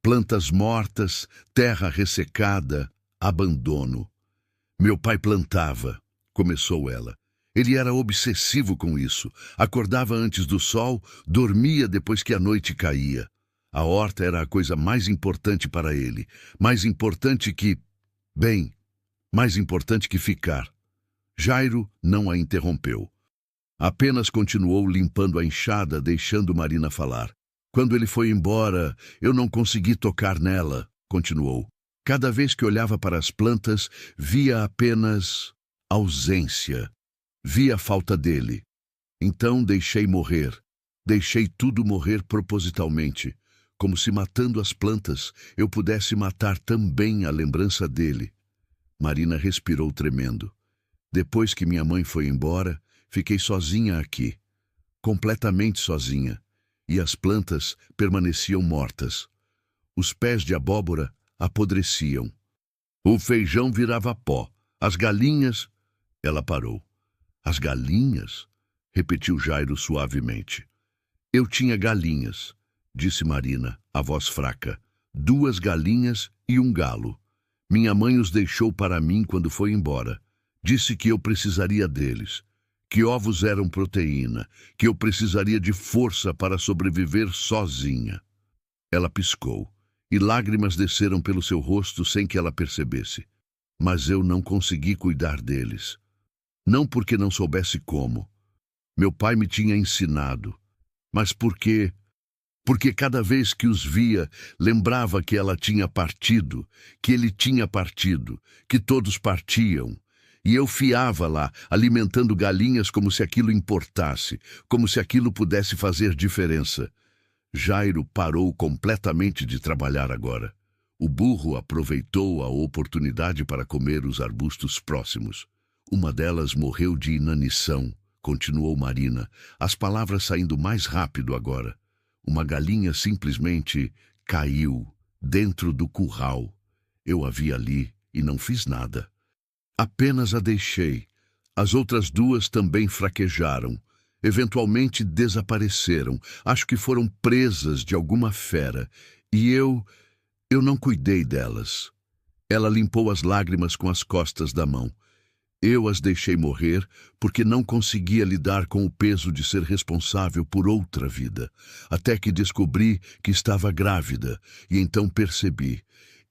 Plantas mortas, terra ressecada, abandono. "Meu pai plantava", começou ela. "Ele era obsessivo com isso. Acordava antes do sol, dormia depois que a noite caía. A horta era a coisa mais importante para ele. Mais importante que... bem, mais importante que ficar." Jairo não a interrompeu. Apenas continuou limpando a enxada, deixando Marina falar. "Quando ele foi embora, eu não consegui tocar nela", continuou. "Cada vez que olhava para as plantas, via apenas ausência. Via a falta dele. Então deixei morrer. Deixei tudo morrer propositalmente, como se matando as plantas eu pudesse matar também a lembrança dele." Marina respirou tremendo. "Depois que minha mãe foi embora, fiquei sozinha aqui, completamente sozinha, e as plantas permaneciam mortas. Os pés de abóbora apodreciam. O feijão virava pó. As galinhas..." Ela parou. "As galinhas?" repetiu Jairo suavemente. "Eu tinha galinhas", disse Marina, a voz fraca. "2 galinhas e um galo. Minha mãe os deixou para mim quando foi embora. Disse que eu precisaria deles, que ovos eram proteína, que eu precisaria de força para sobreviver sozinha." Ela piscou, e lágrimas desceram pelo seu rosto sem que ela percebesse. "Mas eu não consegui cuidar deles. Não porque não soubesse como. Meu pai me tinha ensinado. Mas porque cada vez que os via, lembrava que ela tinha partido, que ele tinha partido, que todos partiam. E eu fiava lá, alimentando galinhas como se aquilo importasse, como se aquilo pudesse fazer diferença." Jairo parou completamente de trabalhar agora. O burro aproveitou a oportunidade para comer os arbustos próximos. "Uma delas morreu de inanição", continuou Marina, as palavras saindo mais rápido agora. "Uma galinha simplesmente caiu dentro do curral. Eu a vi ali e não fiz nada. Apenas a deixei. As outras 2 também fraquejaram. Eventualmente desapareceram. Acho que foram presas de alguma fera. E eu não cuidei delas." Ela limpou as lágrimas com as costas da mão. "Eu as deixei morrer porque não conseguia lidar com o peso de ser responsável por outra vida. Até que descobri que estava grávida. E então percebi.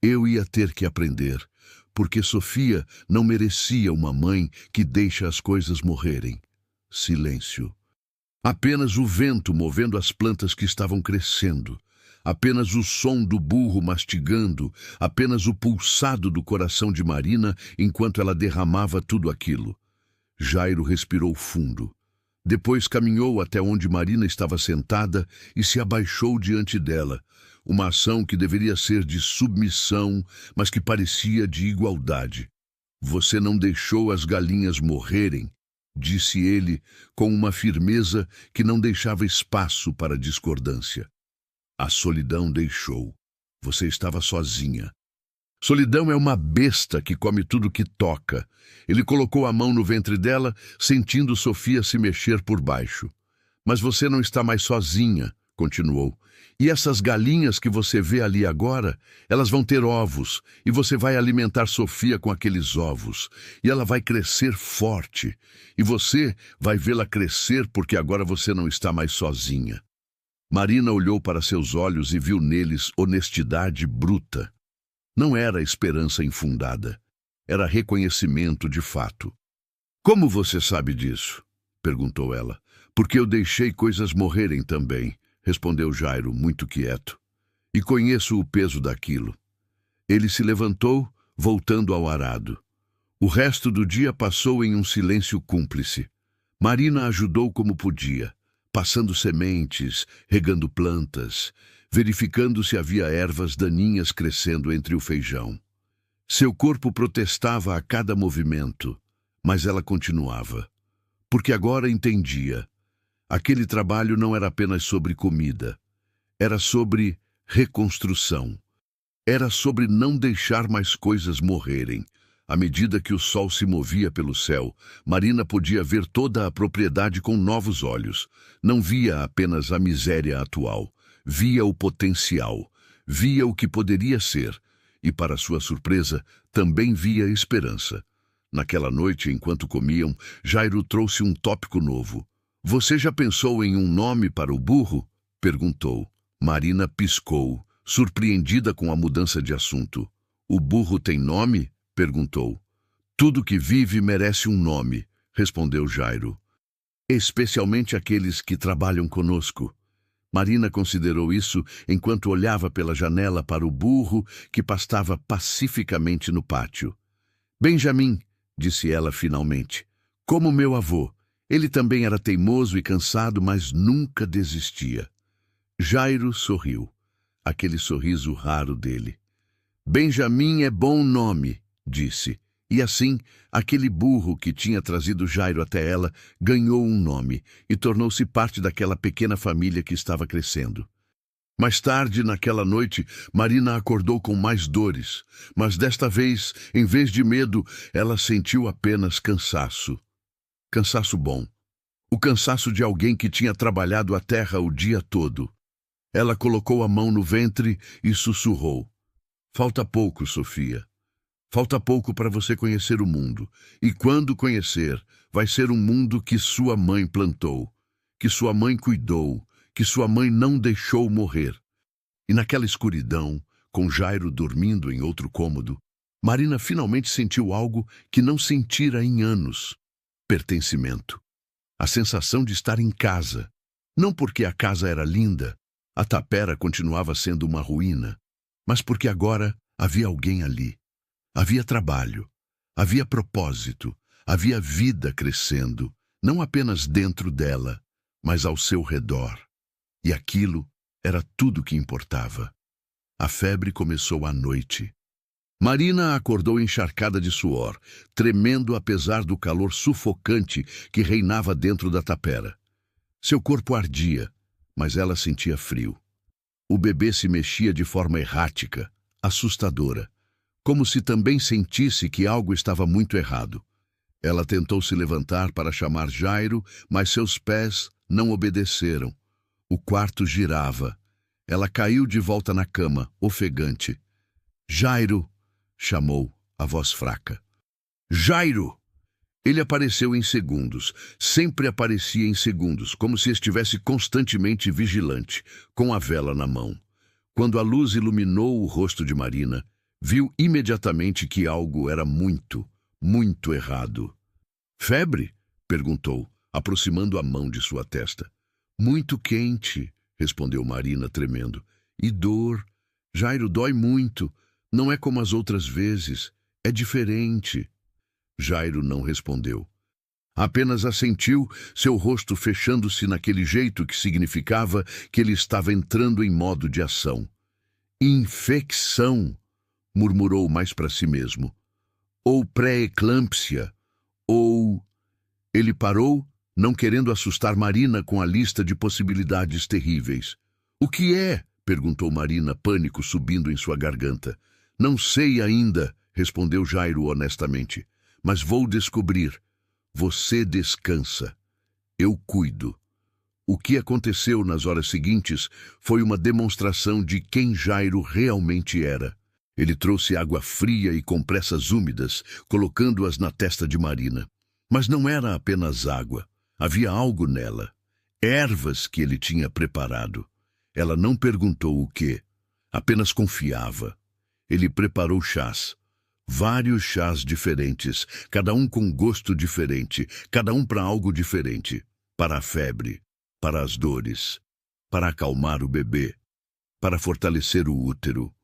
Eu ia ter que aprender. Porque Sofia não merecia uma mãe que deixa as coisas morrerem." Silêncio. Apenas o vento movendo as plantas que estavam crescendo. Apenas o som do burro mastigando. Apenas o pulsado do coração de Marina enquanto ela derramava tudo aquilo. Jairo respirou fundo. Depois caminhou até onde Marina estava sentada e se abaixou diante dela. Uma ação que deveria ser de submissão, mas que parecia de igualdade. "Você não deixou as galinhas morrerem", disse ele com uma firmeza que não deixava espaço para discordância. A solidão deixou. Você estava sozinha. Solidão é uma besta que come tudo que toca. Ele colocou a mão no ventre dela, sentindo Sofia se mexer por baixo. Mas você não está mais sozinha, continuou. E essas galinhas que você vê ali agora, elas vão ter ovos, e você vai alimentar Sofia com aqueles ovos, e ela vai crescer forte, e você vai vê-la crescer porque agora você não está mais sozinha. Marina olhou para seus olhos e viu neles honestidade bruta. Não era esperança infundada, era reconhecimento de fato. Como você sabe disso? Perguntou ela. Porque eu deixei coisas morrerem também, respondeu Jairo, muito quieto. E conheço o peso daquilo. Ele se levantou, voltando ao arado. O resto do dia passou em um silêncio cúmplice. Marina ajudou como podia, passando sementes, regando plantas, verificando se havia ervas daninhas crescendo entre o feijão. Seu corpo protestava a cada movimento, mas ela continuava. Porque agora entendia. Aquele trabalho não era apenas sobre comida. Era sobre reconstrução. Era sobre não deixar mais coisas morrerem. À medida que o sol se movia pelo céu, Marina podia ver toda a propriedade com novos olhos. Não via apenas a miséria atual. Via o potencial. Via o que poderia ser. E, para sua surpresa, também via esperança. Naquela noite, enquanto comiam, Jairo trouxe um tópico novo. Você já pensou em um nome para o burro? Perguntou. Marina piscou, surpreendida com a mudança de assunto. O burro tem nome? Perguntou. Tudo que vive merece um nome, respondeu Jairo. Especialmente aqueles que trabalham conosco. Marina considerou isso enquanto olhava pela janela para o burro que pastava pacificamente no pátio. Benjamin, disse ela finalmente, como meu avô. Ele também era teimoso e cansado, mas nunca desistia. Jairo sorriu, aquele sorriso raro dele. Benjamin é bom nome, disse. E assim, aquele burro que tinha trazido Jairo até ela ganhou um nome e tornou-se parte daquela pequena família que estava crescendo. Mais tarde, naquela noite, Marina acordou com mais dores, mas desta vez, em vez de medo, ela sentiu apenas cansaço. Cansaço bom. O cansaço de alguém que tinha trabalhado a terra o dia todo. Ela colocou a mão no ventre e sussurrou. Falta pouco, Sofia. Falta pouco para você conhecer o mundo. E quando conhecer, vai ser um mundo que sua mãe plantou, que sua mãe cuidou, que sua mãe não deixou morrer. E naquela escuridão, com Jairo dormindo em outro cômodo, Marina finalmente sentiu algo que não sentira em anos. Pertencimento. A sensação de estar em casa. Não porque a casa era linda, a tapera continuava sendo uma ruína, mas porque agora havia alguém ali. Havia trabalho, havia propósito, havia vida crescendo, não apenas dentro dela, mas ao seu redor. E aquilo era tudo que importava. A febre começou à noite. Marina acordou encharcada de suor, tremendo apesar do calor sufocante que reinava dentro da tapera. Seu corpo ardia, mas ela sentia frio. O bebê se mexia de forma errática, assustadora, como se também sentisse que algo estava muito errado. Ela tentou se levantar para chamar Jairo, mas seus pés não obedeceram. O quarto girava. Ela caiu de volta na cama, ofegante. Jairo! Chamou, a voz fraca. Jairo! Ele apareceu em segundos, sempre aparecia em segundos, como se estivesse constantemente vigilante, com a vela na mão. Quando a luz iluminou o rosto de Marina, viu imediatamente que algo era muito, muito errado. Febre? Perguntou, aproximando a mão de sua testa. Muito quente, respondeu Marina, tremendo. E dor. Jairo, dói muito. Não é como as outras vezes. É diferente. Jairo não respondeu. Apenas assentiu, seu rosto fechando-se naquele jeito que significava que ele estava entrando em modo de ação. Infecção, murmurou mais para si mesmo. Ou pré-eclâmpsia, ou... Ele parou, não querendo assustar Marina com a lista de possibilidades terríveis. O que é? perguntou Marina, pânico subindo em sua garganta. Não sei ainda, respondeu Jairo honestamente. Mas vou descobrir. Você descansa. Eu cuido. O que aconteceu nas horas seguintes foi uma demonstração de quem Jairo realmente era. Ele trouxe água fria e compressas úmidas, colocando-as na testa de Marina. Mas não era apenas água. Havia algo nela. Ervas que ele tinha preparado. Ela não perguntou o quê. Apenas confiava. Ele preparou chás. Vários chás diferentes, cada um com gosto diferente, cada um para algo diferente. Para a febre, para as dores, para acalmar o bebê, para fortalecer o útero.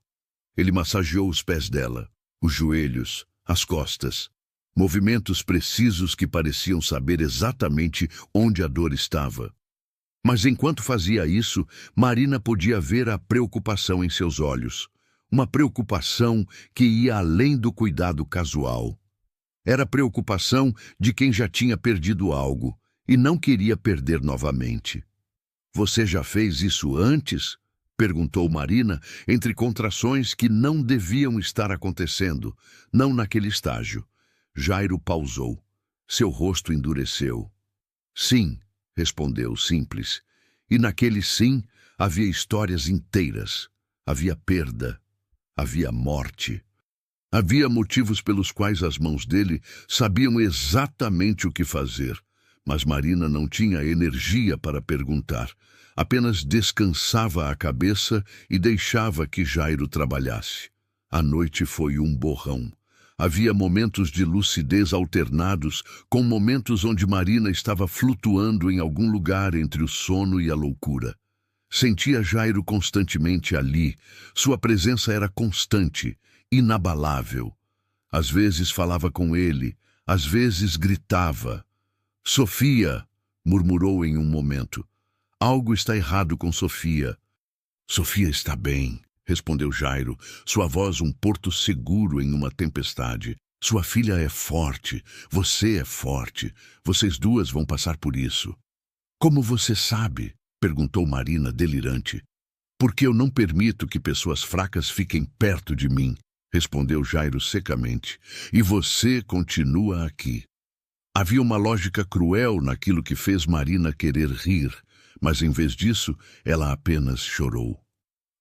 Ele massageou os pés dela, os joelhos, as costas. Movimentos precisos que pareciam saber exatamente onde a dor estava. Mas enquanto fazia isso, Marina podia ver a preocupação em seus olhos. Uma preocupação que ia além do cuidado casual. Era a preocupação de quem já tinha perdido algo e não queria perder novamente. Você já fez isso antes? Perguntou Marina, entre contrações que não deviam estar acontecendo, não naquele estágio. Jairo pausou. Seu rosto endureceu. Sim, respondeu simples. E naquele sim havia histórias inteiras. Havia perda. Havia morte. Havia motivos pelos quais as mãos dele sabiam exatamente o que fazer. Mas Marina não tinha energia para perguntar. Apenas descansava a cabeça e deixava que Jairo trabalhasse. A noite foi um borrão. Havia momentos de lucidez alternados com momentos onde Marina estava flutuando em algum lugar entre o sono e a loucura. Sentia Jairo constantemente ali. Sua presença era constante, inabalável. Às vezes falava com ele, às vezes gritava. Sofia, murmurou em um momento. Algo está errado com Sofia. Sofia está bem, respondeu Jairo, sua voz um porto seguro em uma tempestade. Sua filha é forte, você é forte. Vocês duas vão passar por isso. Como você sabe? Perguntou Marina, delirante. Porque eu não permito que pessoas fracas fiquem perto de mim, respondeu Jairo secamente. E você continua aqui. Havia uma lógica cruel naquilo que fez Marina querer rir, mas em vez disso, ela apenas chorou.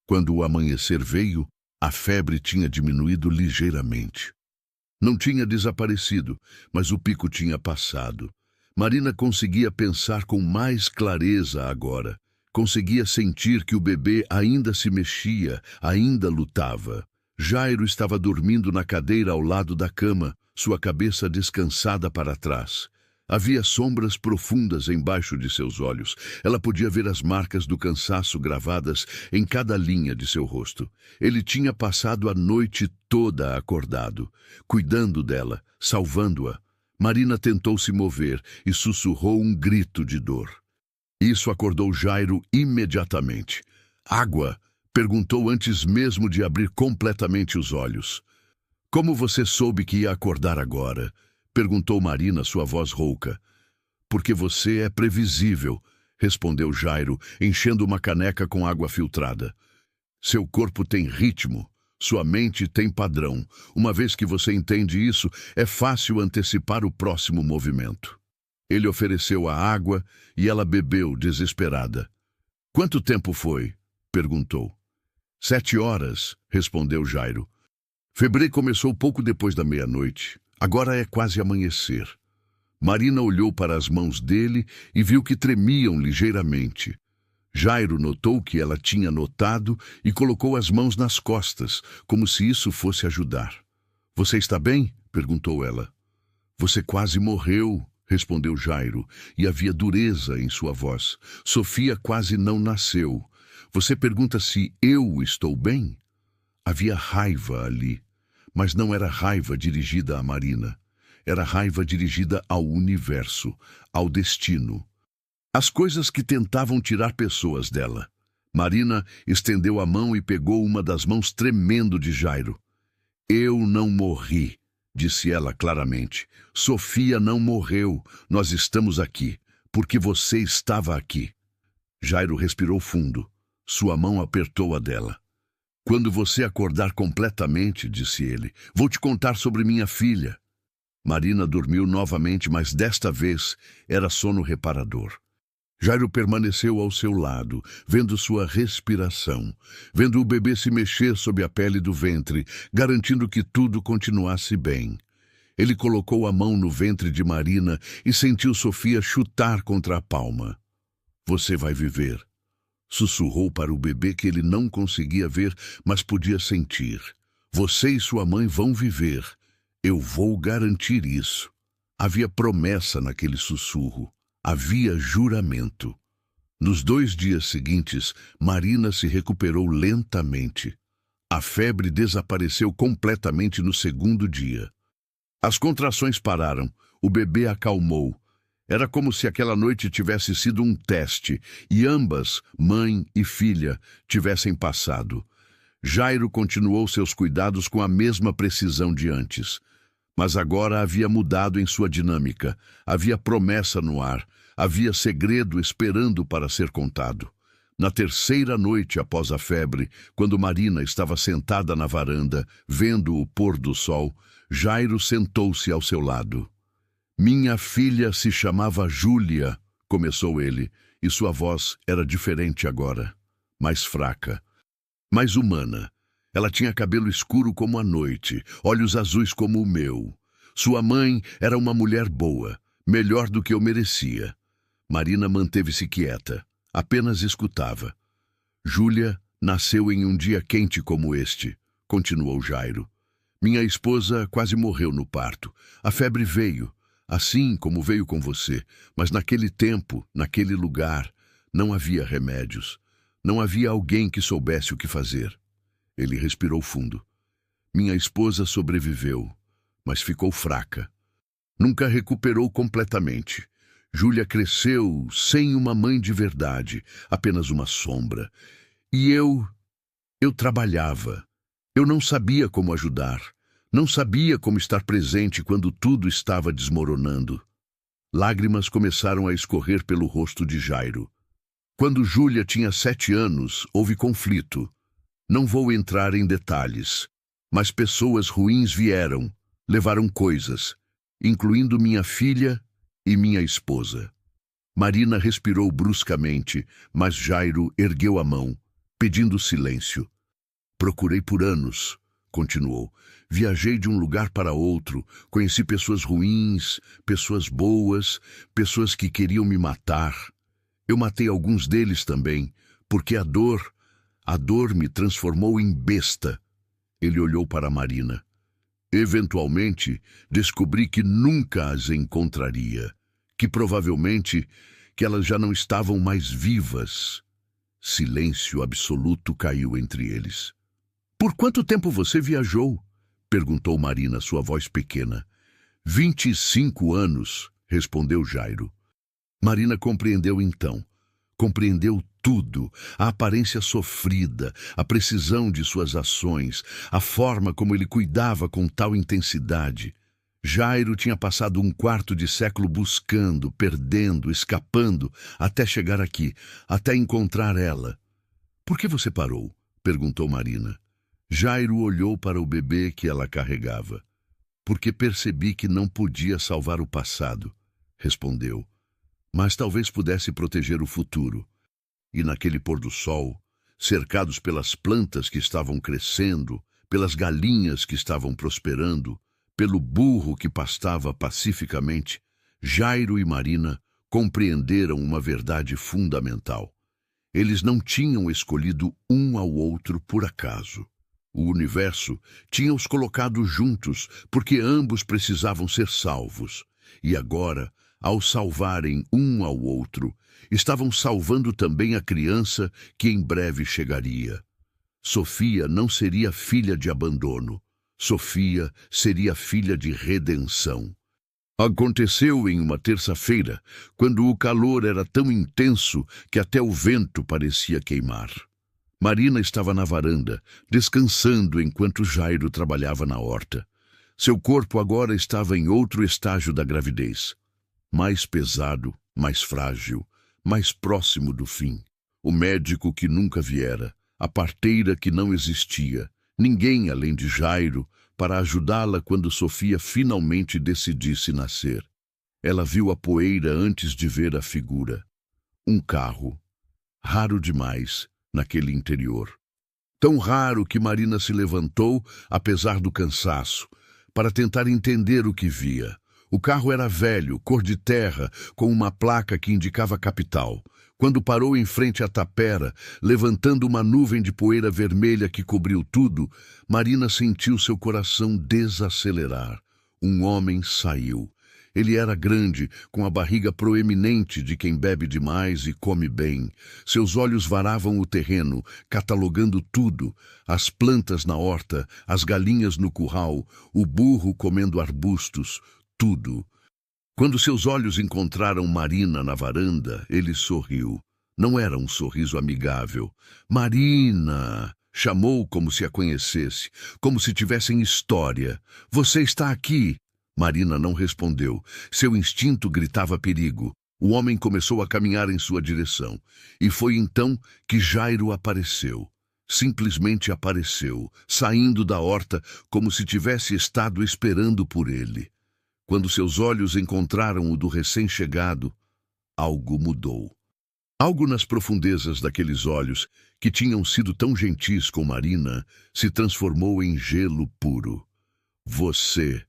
Quando o amanhecer veio, a febre tinha diminuído ligeiramente. Não tinha desaparecido, mas o pico tinha passado. Marina conseguia pensar com mais clareza agora. Conseguia sentir que o bebê ainda se mexia, ainda lutava. Jairo estava dormindo na cadeira ao lado da cama, sua cabeça descansada para trás. Havia sombras profundas embaixo de seus olhos. Ela podia ver as marcas do cansaço gravadas em cada linha de seu rosto. Ele tinha passado a noite toda acordado, cuidando dela, salvando-a. Marina tentou se mover e sussurrou um grito de dor. Isso acordou Jairo imediatamente. Água? Perguntou antes mesmo de abrir completamente os olhos. Como você soube que ia acordar agora? Perguntou Marina, sua voz rouca. Porque você é previsível, respondeu Jairo, enchendo uma caneca com água filtrada. Seu corpo tem ritmo. Sua mente tem padrão. Uma vez que você entende isso, é fácil antecipar o próximo movimento. Ele ofereceu a água e ela bebeu, desesperada. Quanto tempo foi? Perguntou. 7 horas, respondeu Jairo. Febre começou pouco depois da meia-noite. Agora é quase amanhecer. Marina olhou para as mãos dele e viu que tremiam ligeiramente. Jairo notou que ela tinha notado e colocou as mãos nas costas, como se isso fosse ajudar. Você está bem? Perguntou ela. Você quase morreu, respondeu Jairo, e havia dureza em sua voz. Sofia quase não nasceu. Você pergunta se eu estou bem? Havia raiva ali, mas não era raiva dirigida a Marina. Era raiva dirigida ao universo, ao destino. As coisas que tentavam tirar pessoas dela. Marina estendeu a mão e pegou uma das mãos tremendo de Jairo. Eu não morri, disse ela claramente. Sofia não morreu. Nós estamos aqui, porque você estava aqui. Jairo respirou fundo. Sua mão apertou a dela. Quando você acordar completamente, disse ele, vou te contar sobre minha filha. Marina dormiu novamente, mas desta vez era sono reparador. Jairo permaneceu ao seu lado, vendo sua respiração, vendo o bebê se mexer sob a pele do ventre, garantindo que tudo continuasse bem. Ele colocou a mão no ventre de Marina e sentiu Sofia chutar contra a palma. Você vai viver, sussurrou para o bebê que ele não conseguia ver, mas podia sentir. Você e sua mãe vão viver. Eu vou garantir isso. Havia promessa naquele sussurro. Havia juramento. Nos 2 dias seguintes, Marina se recuperou lentamente. A febre desapareceu completamente no 2º dia. As contrações pararam. O bebê acalmou. Era como se aquela noite tivesse sido um teste, e ambas, mãe e filha, tivessem passado. Jairo continuou seus cuidados com a mesma precisão de antes. Mas agora havia mudado em sua dinâmica. Havia promessa no ar. Havia segredo esperando para ser contado. Na 3ª noite após a febre, quando Marina estava sentada na varanda, vendo o pôr do sol, Jairo sentou-se ao seu lado. Minha filha se chamava Júlia, começou ele, e sua voz era diferente agora, mais fraca, mais humana. Ela tinha cabelo escuro como a noite, olhos azuis como o meu. Sua mãe era uma mulher boa, melhor do que eu merecia. Marina manteve-se quieta, apenas escutava. Júlia nasceu em um dia quente como este, continuou Jairo. Minha esposa quase morreu no parto. A febre veio, assim como veio com você, mas naquele tempo, naquele lugar, não havia remédios. Não havia alguém que soubesse o que fazer. Ele respirou fundo. Minha esposa sobreviveu, mas ficou fraca. Nunca recuperou completamente. Júlia cresceu sem uma mãe de verdade, apenas uma sombra. E eu trabalhava. Eu não sabia como ajudar. Não sabia como estar presente quando tudo estava desmoronando. Lágrimas começaram a escorrer pelo rosto de Jairo. Quando Júlia tinha 7 anos, houve conflito. Não vou entrar em detalhes, mas pessoas ruins vieram, levaram coisas, incluindo minha filha e minha esposa. Marina respirou bruscamente, mas Jairo ergueu a mão, pedindo silêncio. Procurei por anos, continuou. Viajei de um lugar para outro, conheci pessoas ruins, pessoas boas, pessoas que queriam me matar. Eu matei alguns deles também, porque a dor me transformou em besta. Ele olhou para Marina. Eventualmente, descobri que nunca as encontraria, que provavelmente que elas já não estavam mais vivas. Silêncio absoluto caiu entre eles. Por quanto tempo você viajou? Perguntou Marina, sua voz pequena. 25 anos, respondeu Jairo. Marina compreendeu então. Compreendeu tudo, a aparência sofrida, a precisão de suas ações, a forma como ele cuidava com tal intensidade. Jairo tinha passado 1/4 de século buscando, perdendo, escapando, até chegar aqui, até encontrar ela. Por que você parou? Perguntou Marina. Jairo olhou para o bebê que ela carregava. Porque percebi que não podia salvar o passado, respondeu. Mas talvez pudesse proteger o futuro. E naquele pôr do sol, cercados pelas plantas que estavam crescendo, pelas galinhas que estavam prosperando, pelo burro que pastava pacificamente, Jairo e Marina compreenderam uma verdade fundamental. Eles não tinham escolhido um ao outro por acaso. O universo tinha os colocado juntos porque ambos precisavam ser salvos. E agora, ao salvarem um ao outro, estavam salvando também a criança que em breve chegaria. Sofia não seria filha de abandono. Sofia seria filha de redenção. Aconteceu em uma terça-feira, quando o calor era tão intenso que até o vento parecia queimar. Marina estava na varanda, descansando enquanto Jairo trabalhava na horta. Seu corpo agora estava em outro estágio da gravidez. Mais pesado, mais frágil, mais próximo do fim. o médico que nunca viera, a parteira que não existia, ninguém além de Jairo para ajudá-la quando Sofia finalmente decidisse nascer. Ela viu a poeira antes de ver a figura. Um carro, raro demais, naquele interior. Tão raro que Marina se levantou, apesar do cansaço, para tentar entender o que via. O carro era velho, cor de terra, com uma placa que indicava capital. Quando parou em frente à tapera, levantando uma nuvem de poeira vermelha que cobriu tudo, Marina sentiu seu coração desacelerar. Um homem saiu. Ele era grande, com a barriga proeminente de quem bebe demais e come bem. Seus olhos varavam o terreno, catalogando tudo: as plantas na horta, as galinhas no curral, o burro comendo arbustos, tudo. Quando seus olhos encontraram Marina na varanda, ele sorriu. Não era um sorriso amigável. "Marina!" chamou como se a conhecesse, como se tivessem história. "Você está aqui!" Marina não respondeu. Seu instinto gritava perigo. O homem começou a caminhar em sua direção. E foi então que Jairo apareceu. Simplesmente apareceu, saindo da horta como se tivesse estado esperando por ele. Quando seus olhos encontraram o do recém-chegado, algo mudou. Algo nas profundezas daqueles olhos, que tinham sido tão gentis com Marina, se transformou em gelo puro. "Você",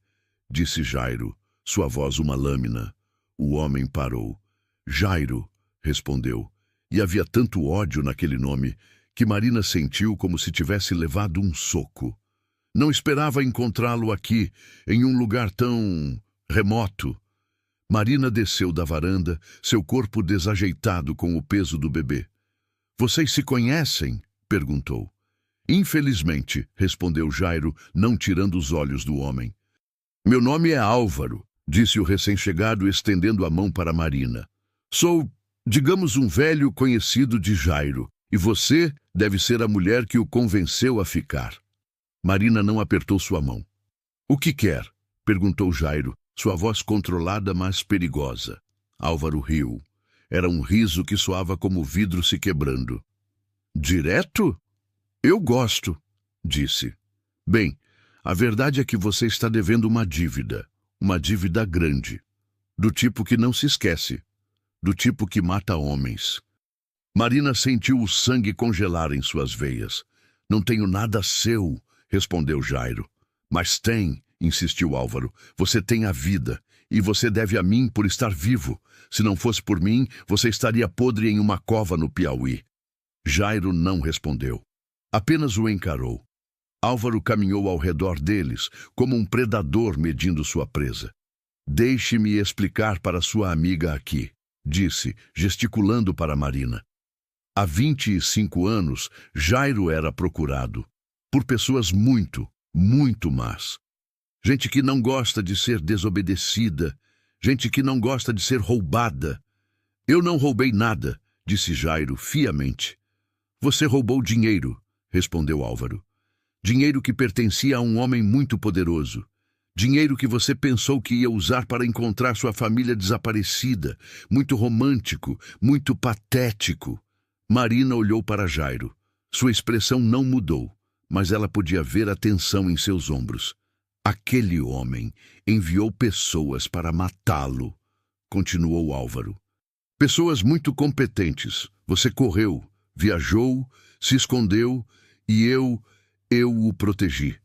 disse Jairo, sua voz uma lâmina. O homem parou. "Jairo", respondeu, e havia tanto ódio naquele nome que Marina sentiu como se tivesse levado um soco. Não esperava encontrá-lo aqui, em um lugar tão remoto. Marina desceu da varanda, seu corpo desajeitado com o peso do bebê. "Vocês se conhecem?" perguntou. "Infelizmente", respondeu Jairo, não tirando os olhos do homem. "Meu nome é Álvaro", disse o recém-chegado, estendendo a mão para Marina. "Sou, digamos, um velho conhecido de Jairo, e você deve ser a mulher que o convenceu a ficar." Marina não apertou sua mão. "O que quer?" perguntou Jairo, sua voz controlada, mas perigosa. Álvaro riu. Era um riso que soava como vidro se quebrando. "Direto? Eu gosto", disse. "Bem, a verdade é que você está devendo uma dívida grande, do tipo que não se esquece, do tipo que mata homens." Marina sentiu o sangue congelar em suas veias. "Não tenho nada seu", respondeu Jairo. "Mas tem", insistiu Álvaro. "Você tem a vida, e você deve a mim por estar vivo. Se não fosse por mim, você estaria podre em uma cova no Piauí." Jairo não respondeu. Apenas o encarou. Álvaro caminhou ao redor deles, como um predador medindo sua presa. "Deixe-me explicar para sua amiga aqui", disse, gesticulando para Marina. Há 25 anos, Jairo era procurado por pessoas muito, muito más. Gente que não gosta de ser desobedecida, gente que não gosta de ser roubada. "Eu não roubei nada", disse Jairo fiamente. "Você roubou dinheiro", respondeu Álvaro. "Dinheiro que pertencia a um homem muito poderoso. Dinheiro que você pensou que ia usar para encontrar sua família desaparecida. Muito romântico, muito patético." Marina olhou para Jairo. Sua expressão não mudou, mas ela podia ver a tensão em seus ombros. "Aquele homem enviou pessoas para matá-lo", continuou Álvaro. "Pessoas muito competentes. Você correu, viajou, se escondeu e eu o protegi."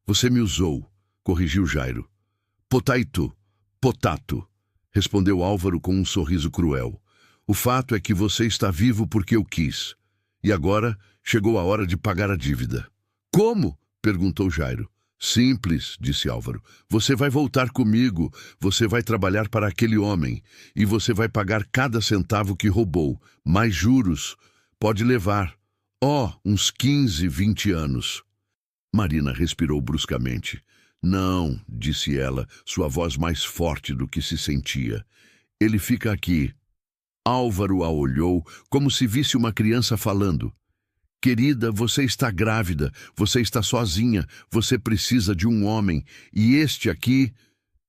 "Você me usou", corrigiu Jairo. Potato", respondeu Álvaro com um sorriso cruel. "O fato é que você está vivo porque eu quis. E agora chegou a hora de pagar a dívida." "Como?" perguntou Jairo. "Simples", disse Álvaro. "Você vai voltar comigo, você vai trabalhar para aquele homem, e você vai pagar cada centavo que roubou, mais juros. Pode levar, uns 15, 20 anos. Marina respirou bruscamente. "Não", disse ela, sua voz mais forte do que se sentia. "Ele fica aqui." Álvaro a olhou como se visse uma criança falando. "Querida, você está grávida, você está sozinha, você precisa de um homem, e este aqui..."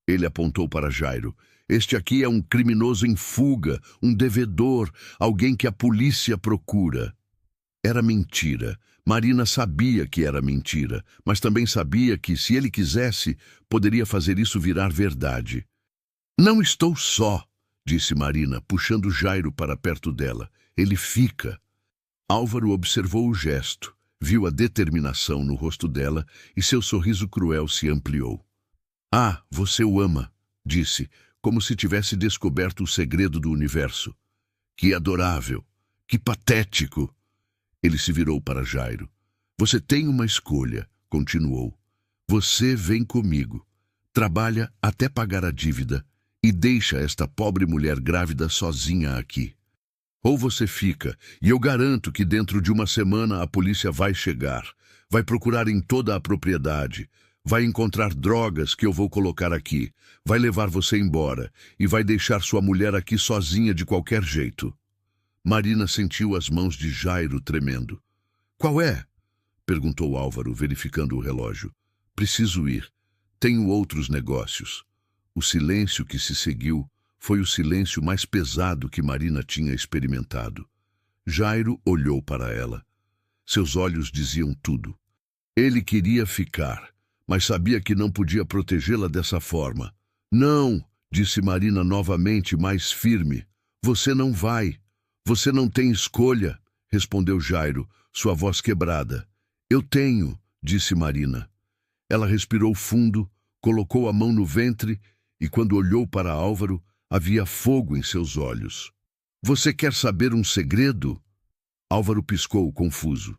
Ele apontou para Jairo. Este aqui é um criminoso em fuga, um devedor, alguém que a polícia procura. Era mentira. Marina sabia que era mentira, mas também sabia que, se ele quisesse, poderia fazer isso virar verdade. Não estou só, disse Marina, puxando Jairo para perto dela. Ele fica. Álvaro observou o gesto, viu a determinação no rosto dela e seu sorriso cruel se ampliou. Ah, você o ama, disse, como se tivesse descoberto o segredo do universo. Que adorável, que patético. Ele se virou para Jairo. Você tem uma escolha, continuou. Você vem comigo, trabalha até pagar a dívida e deixa esta pobre mulher grávida sozinha aqui. Ou você fica, e eu garanto que dentro de uma semana a polícia vai chegar, vai procurar em toda a propriedade, vai encontrar drogas que eu vou colocar aqui, vai levar você embora e vai deixar sua mulher aqui sozinha de qualquer jeito. Marina sentiu as mãos de Jairo tremendo. Qual é? Perguntou Álvaro, verificando o relógio. Preciso ir. Tenho outros negócios. O silêncio que se seguiu foi o silêncio mais pesado que Marina tinha experimentado. Jairo olhou para ela. Seus olhos diziam tudo. Ele queria ficar, mas sabia que não podia protegê-la dessa forma. Não, disse Marina novamente, mais firme. Você não vai. Você não tem escolha, respondeu Jairo, sua voz quebrada. Eu tenho, disse Marina. Ela respirou fundo, colocou a mão no ventre e, quando olhou para Álvaro, havia fogo em seus olhos. Você quer saber um segredo? Álvaro piscou, confuso.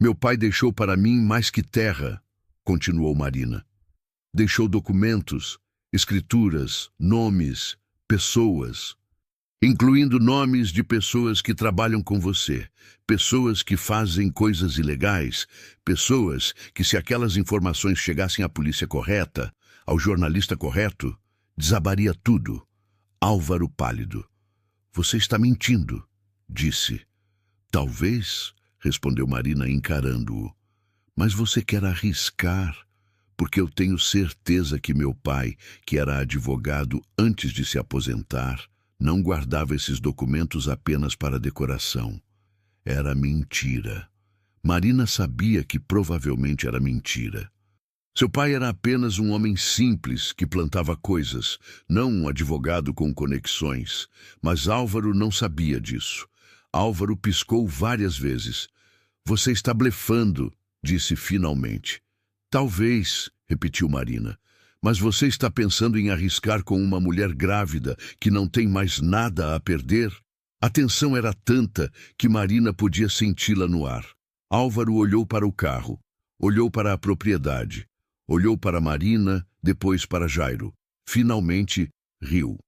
Meu pai deixou para mim mais que terra, continuou Marina. Deixou documentos, escrituras, nomes, pessoas, incluindo nomes de pessoas que trabalham com você, pessoas que fazem coisas ilegais, pessoas que, se aquelas informações chegassem à polícia correta, ao jornalista correto, desabaria tudo. Álvaro pálido. Você está mentindo, disse. Talvez, respondeu Marina encarando-o. Mas você quer arriscar, porque eu tenho certeza que meu pai, que era advogado antes de se aposentar, não guardava esses documentos apenas para decoração. Era mentira. Marina sabia que provavelmente era mentira. Seu pai era apenas um homem simples que plantava coisas, não um advogado com conexões. Mas Álvaro não sabia disso. Álvaro piscou várias vezes. Você está blefando, disse finalmente. Talvez, repetiu Marina. Mas você está pensando em arriscar com uma mulher grávida que não tem mais nada a perder? A tensão era tanta que Marina podia senti-la no ar. Álvaro olhou para o carro, olhou para a propriedade, olhou para Marina, depois para Jairo. Finalmente, riu.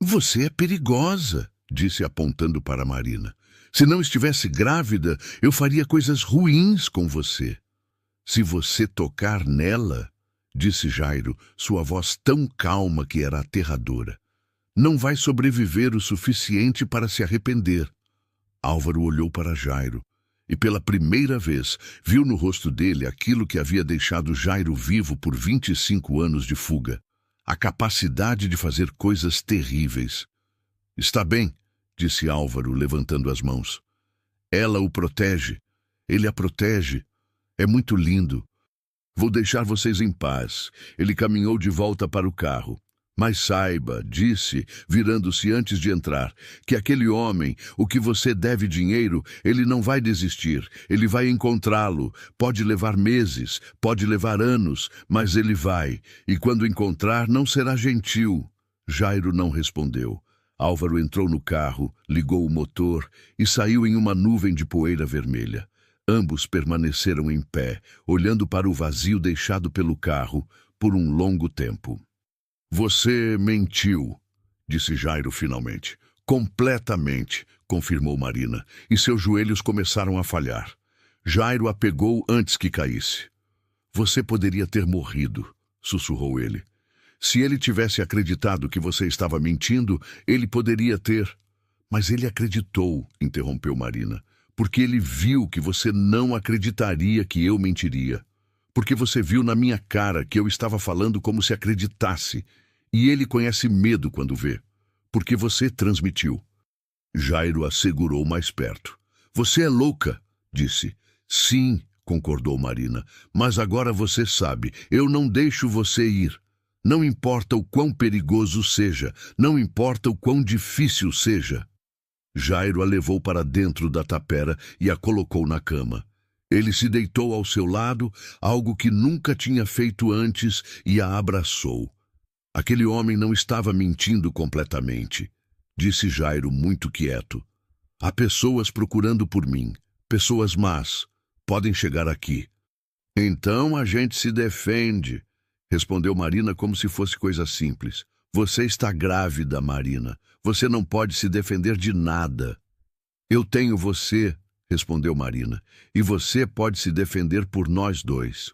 Você é perigosa, disse apontando para Marina. Se não estivesse grávida, eu faria coisas ruins com você. Se você tocar nela, disse Jairo, sua voz tão calma que era aterradora, não vai sobreviver o suficiente para se arrepender. Álvaro olhou para Jairo e, pela primeira vez, viu no rosto dele aquilo que havia deixado Jairo vivo por 25 anos de fuga, a capacidade de fazer coisas terríveis. Está bem, disse Álvaro, levantando as mãos. Ela o protege, ele a protege. É muito lindo. Vou deixar vocês em paz. Ele caminhou de volta para o carro. Mas saiba, disse, virando-se antes de entrar, que aquele homem, o que você deve dinheiro, ele não vai desistir. Ele vai encontrá-lo. Pode levar meses, pode levar anos, mas ele vai. E quando encontrar, não será gentil. Jairo não respondeu. Álvaro entrou no carro, ligou o motor e saiu em uma nuvem de poeira vermelha. Ambos permaneceram em pé, olhando para o vazio deixado pelo carro por um longo tempo. Você mentiu, disse Jairo finalmente. Completamente, confirmou Marina, e seus joelhos começaram a falhar. Jairo a pegou antes que caísse. Você poderia ter morrido, sussurrou ele. Se ele tivesse acreditado que você estava mentindo, ele poderia ter... Mas ele acreditou, interrompeu Marina. Porque ele viu que você não acreditaria que eu mentiria. Porque você viu na minha cara que eu estava falando como se acreditasse. E ele conhece medo quando vê, porque você transmitiu. Jairo a segurou mais perto. Você é louca, disse. Sim, concordou Marina, mas agora você sabe, eu não deixo você ir. Não importa o quão perigoso seja, não importa o quão difícil seja. Jairo a levou para dentro da tapera e a colocou na cama. Ele se deitou ao seu lado, algo que nunca tinha feito antes, e a abraçou. Aquele homem não estava mentindo completamente, disse Jairo muito quieto. Há pessoas procurando por mim, pessoas más. Podem chegar aqui. Então a gente se defende, respondeu Marina como se fosse coisa simples. Você está grávida, Marina. Você não pode se defender de nada. Eu tenho você, respondeu Marina, e você pode se defender por nós dois.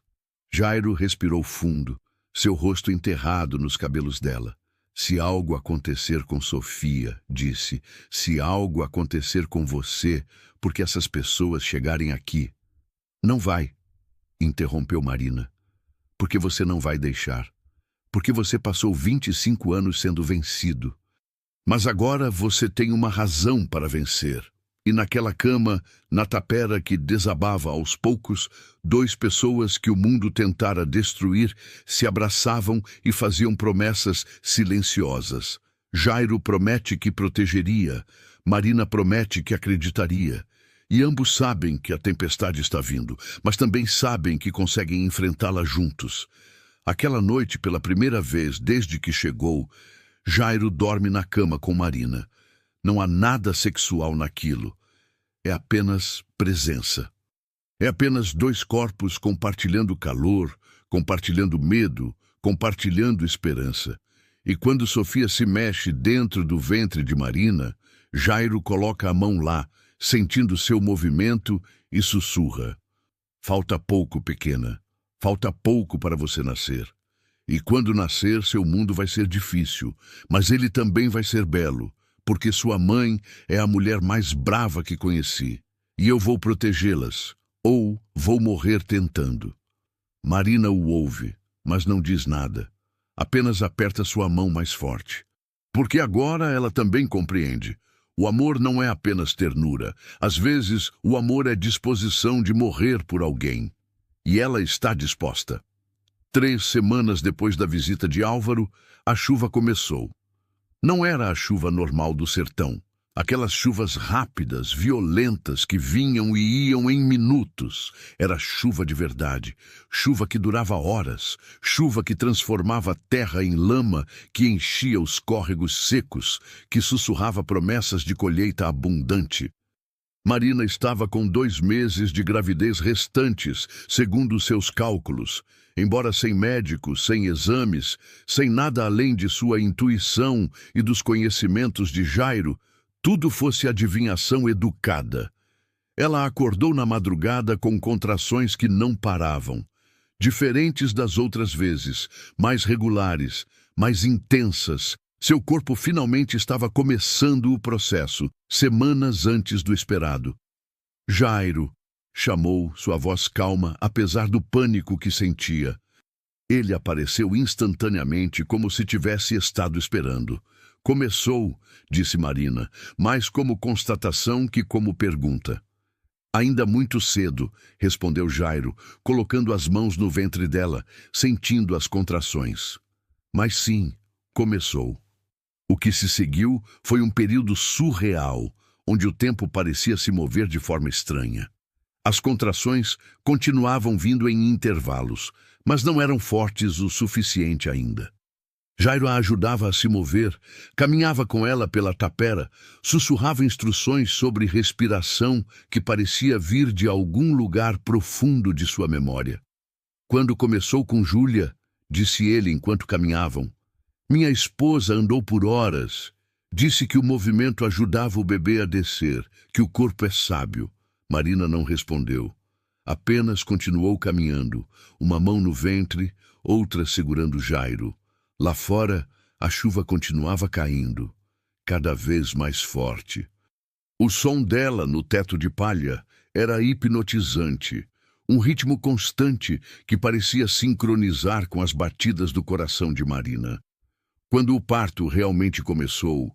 Jairo respirou fundo, seu rosto enterrado nos cabelos dela. Se algo acontecer com Sofia, disse, se algo acontecer com você, porque essas pessoas chegarem aqui. Não vai, interrompeu Marina, porque você não vai deixar. Porque você passou 25 anos sendo vencido. Mas agora você tem uma razão para vencer. E naquela cama, na tapera que desabava aos poucos, 2 pessoas que o mundo tentara destruir se abraçavam e faziam promessas silenciosas. Jairo promete que protegeria, Marina promete que acreditaria. E ambos sabem que a tempestade está vindo, mas também sabem que conseguem enfrentá-la juntos. Aquela noite, pela primeira vez desde que chegou, Jairo dorme na cama com Marina. Não há nada sexual naquilo. É apenas presença. É apenas 2 corpos compartilhando calor, compartilhando medo, compartilhando esperança. E quando Sofia se mexe dentro do ventre de Marina, Jairo coloca a mão lá, sentindo seu movimento, e sussurra. Falta pouco, pequena. Falta pouco para você nascer. E quando nascer, seu mundo vai ser difícil, mas ele também vai ser belo, porque sua mãe é a mulher mais brava que conheci. E eu vou protegê-las, ou vou morrer tentando. Marina o ouve, mas não diz nada. Apenas aperta sua mão mais forte. Porque agora ela também compreende. O amor não é apenas ternura. Às vezes, o amor é disposição de morrer por alguém. E ela está disposta. 3 semanas depois da visita de Álvaro, a chuva começou. Não era a chuva normal do sertão. Aquelas chuvas rápidas, violentas, que vinham e iam em minutos. Era chuva de verdade. Chuva que durava horas. Chuva que transformava a terra em lama, que enchia os córregos secos, que sussurrava promessas de colheita abundante. Marina estava com 2 meses de gravidez restantes, segundo seus cálculos. Embora sem médicos, sem exames, sem nada além de sua intuição e dos conhecimentos de Jairo, tudo fosse adivinhação educada. Ela acordou na madrugada com contrações que não paravam, diferentes das outras vezes, mais regulares, mais intensas. Seu corpo finalmente estava começando o processo, semanas antes do esperado. Jairo, chamou, sua voz calma, apesar do pânico que sentia. Ele apareceu instantaneamente, como se tivesse estado esperando. Começou, disse Marina, mais como constatação que como pergunta. Ainda muito cedo, respondeu Jairo, colocando as mãos no ventre dela, sentindo as contrações. Mas sim, começou. O que se seguiu foi um período surreal, onde o tempo parecia se mover de forma estranha. As contrações continuavam vindo em intervalos, mas não eram fortes o suficiente ainda. Jairo a ajudava a se mover, caminhava com ela pela tapera, sussurrava instruções sobre respiração que parecia vir de algum lugar profundo de sua memória. Quando começou com Júlia, disse ele enquanto caminhavam, minha esposa andou por horas. Disse que o movimento ajudava o bebê a descer, que o corpo é sábio. Marina não respondeu. Apenas continuou caminhando, uma mão no ventre, outra segurando Jairo. Lá fora, a chuva continuava caindo, cada vez mais forte. O som dela no teto de palha era hipnotizante, um ritmo constante que parecia sincronizar com as batidas do coração de Marina. Quando o parto realmente começou,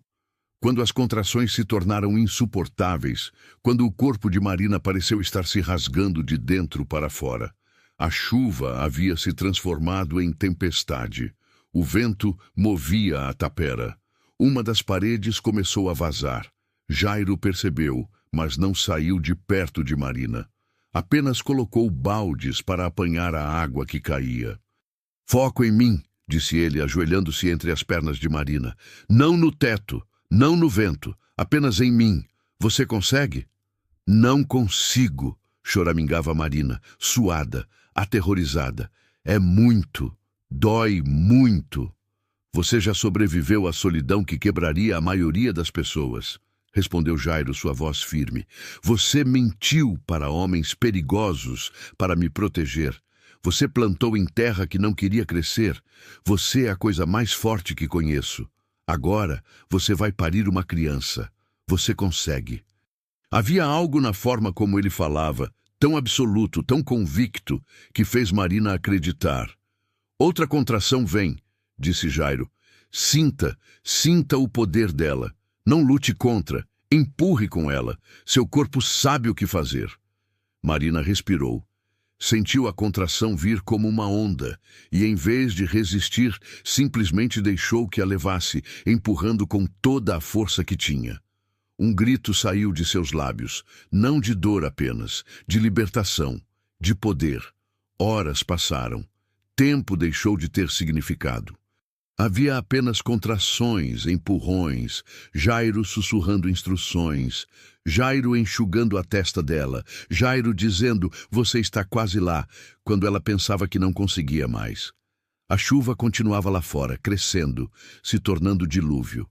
quando as contrações se tornaram insuportáveis, quando o corpo de Marina pareceu estar se rasgando de dentro para fora, a chuva havia se transformado em tempestade. O vento movia a tapera. Uma das paredes começou a vazar. Jairo percebeu, mas não saiu de perto de Marina. Apenas colocou baldes para apanhar a água que caía. "Foco em mim", disse ele, ajoelhando-se entre as pernas de Marina. "Não no teto. Não no vento, apenas em mim. Você consegue?" "Não consigo", choramingava Marina, suada, aterrorizada. "É muito. Dói muito." "Você já sobreviveu à solidão que quebraria a maioria das pessoas", respondeu Jairo, sua voz firme. "Você mentiu para homens perigosos para me proteger. Você plantou em terra que não queria crescer. Você é a coisa mais forte que conheço. Agora você vai parir uma criança. Você consegue." Havia algo na forma como ele falava, tão absoluto, tão convicto, que fez Marina acreditar. "Outra contração vem", disse Jairo. Sinta o poder dela. Não lute contra, empurre com ela. Seu corpo sabe o que fazer." Marina respirou. Sentiu a contração vir como uma onda e, em vez de resistir, simplesmente deixou que a levasse, empurrando com toda a força que tinha. Um grito saiu de seus lábios, não de dor apenas, de libertação, de poder. Horas passaram. Tempo deixou de ter significado. Havia apenas contrações, empurrões, Jairo sussurrando instruções, Jairo enxugando a testa dela, Jairo dizendo: "Você está quase lá", quando ela pensava que não conseguia mais. A chuva continuava lá fora, crescendo, se tornando dilúvio.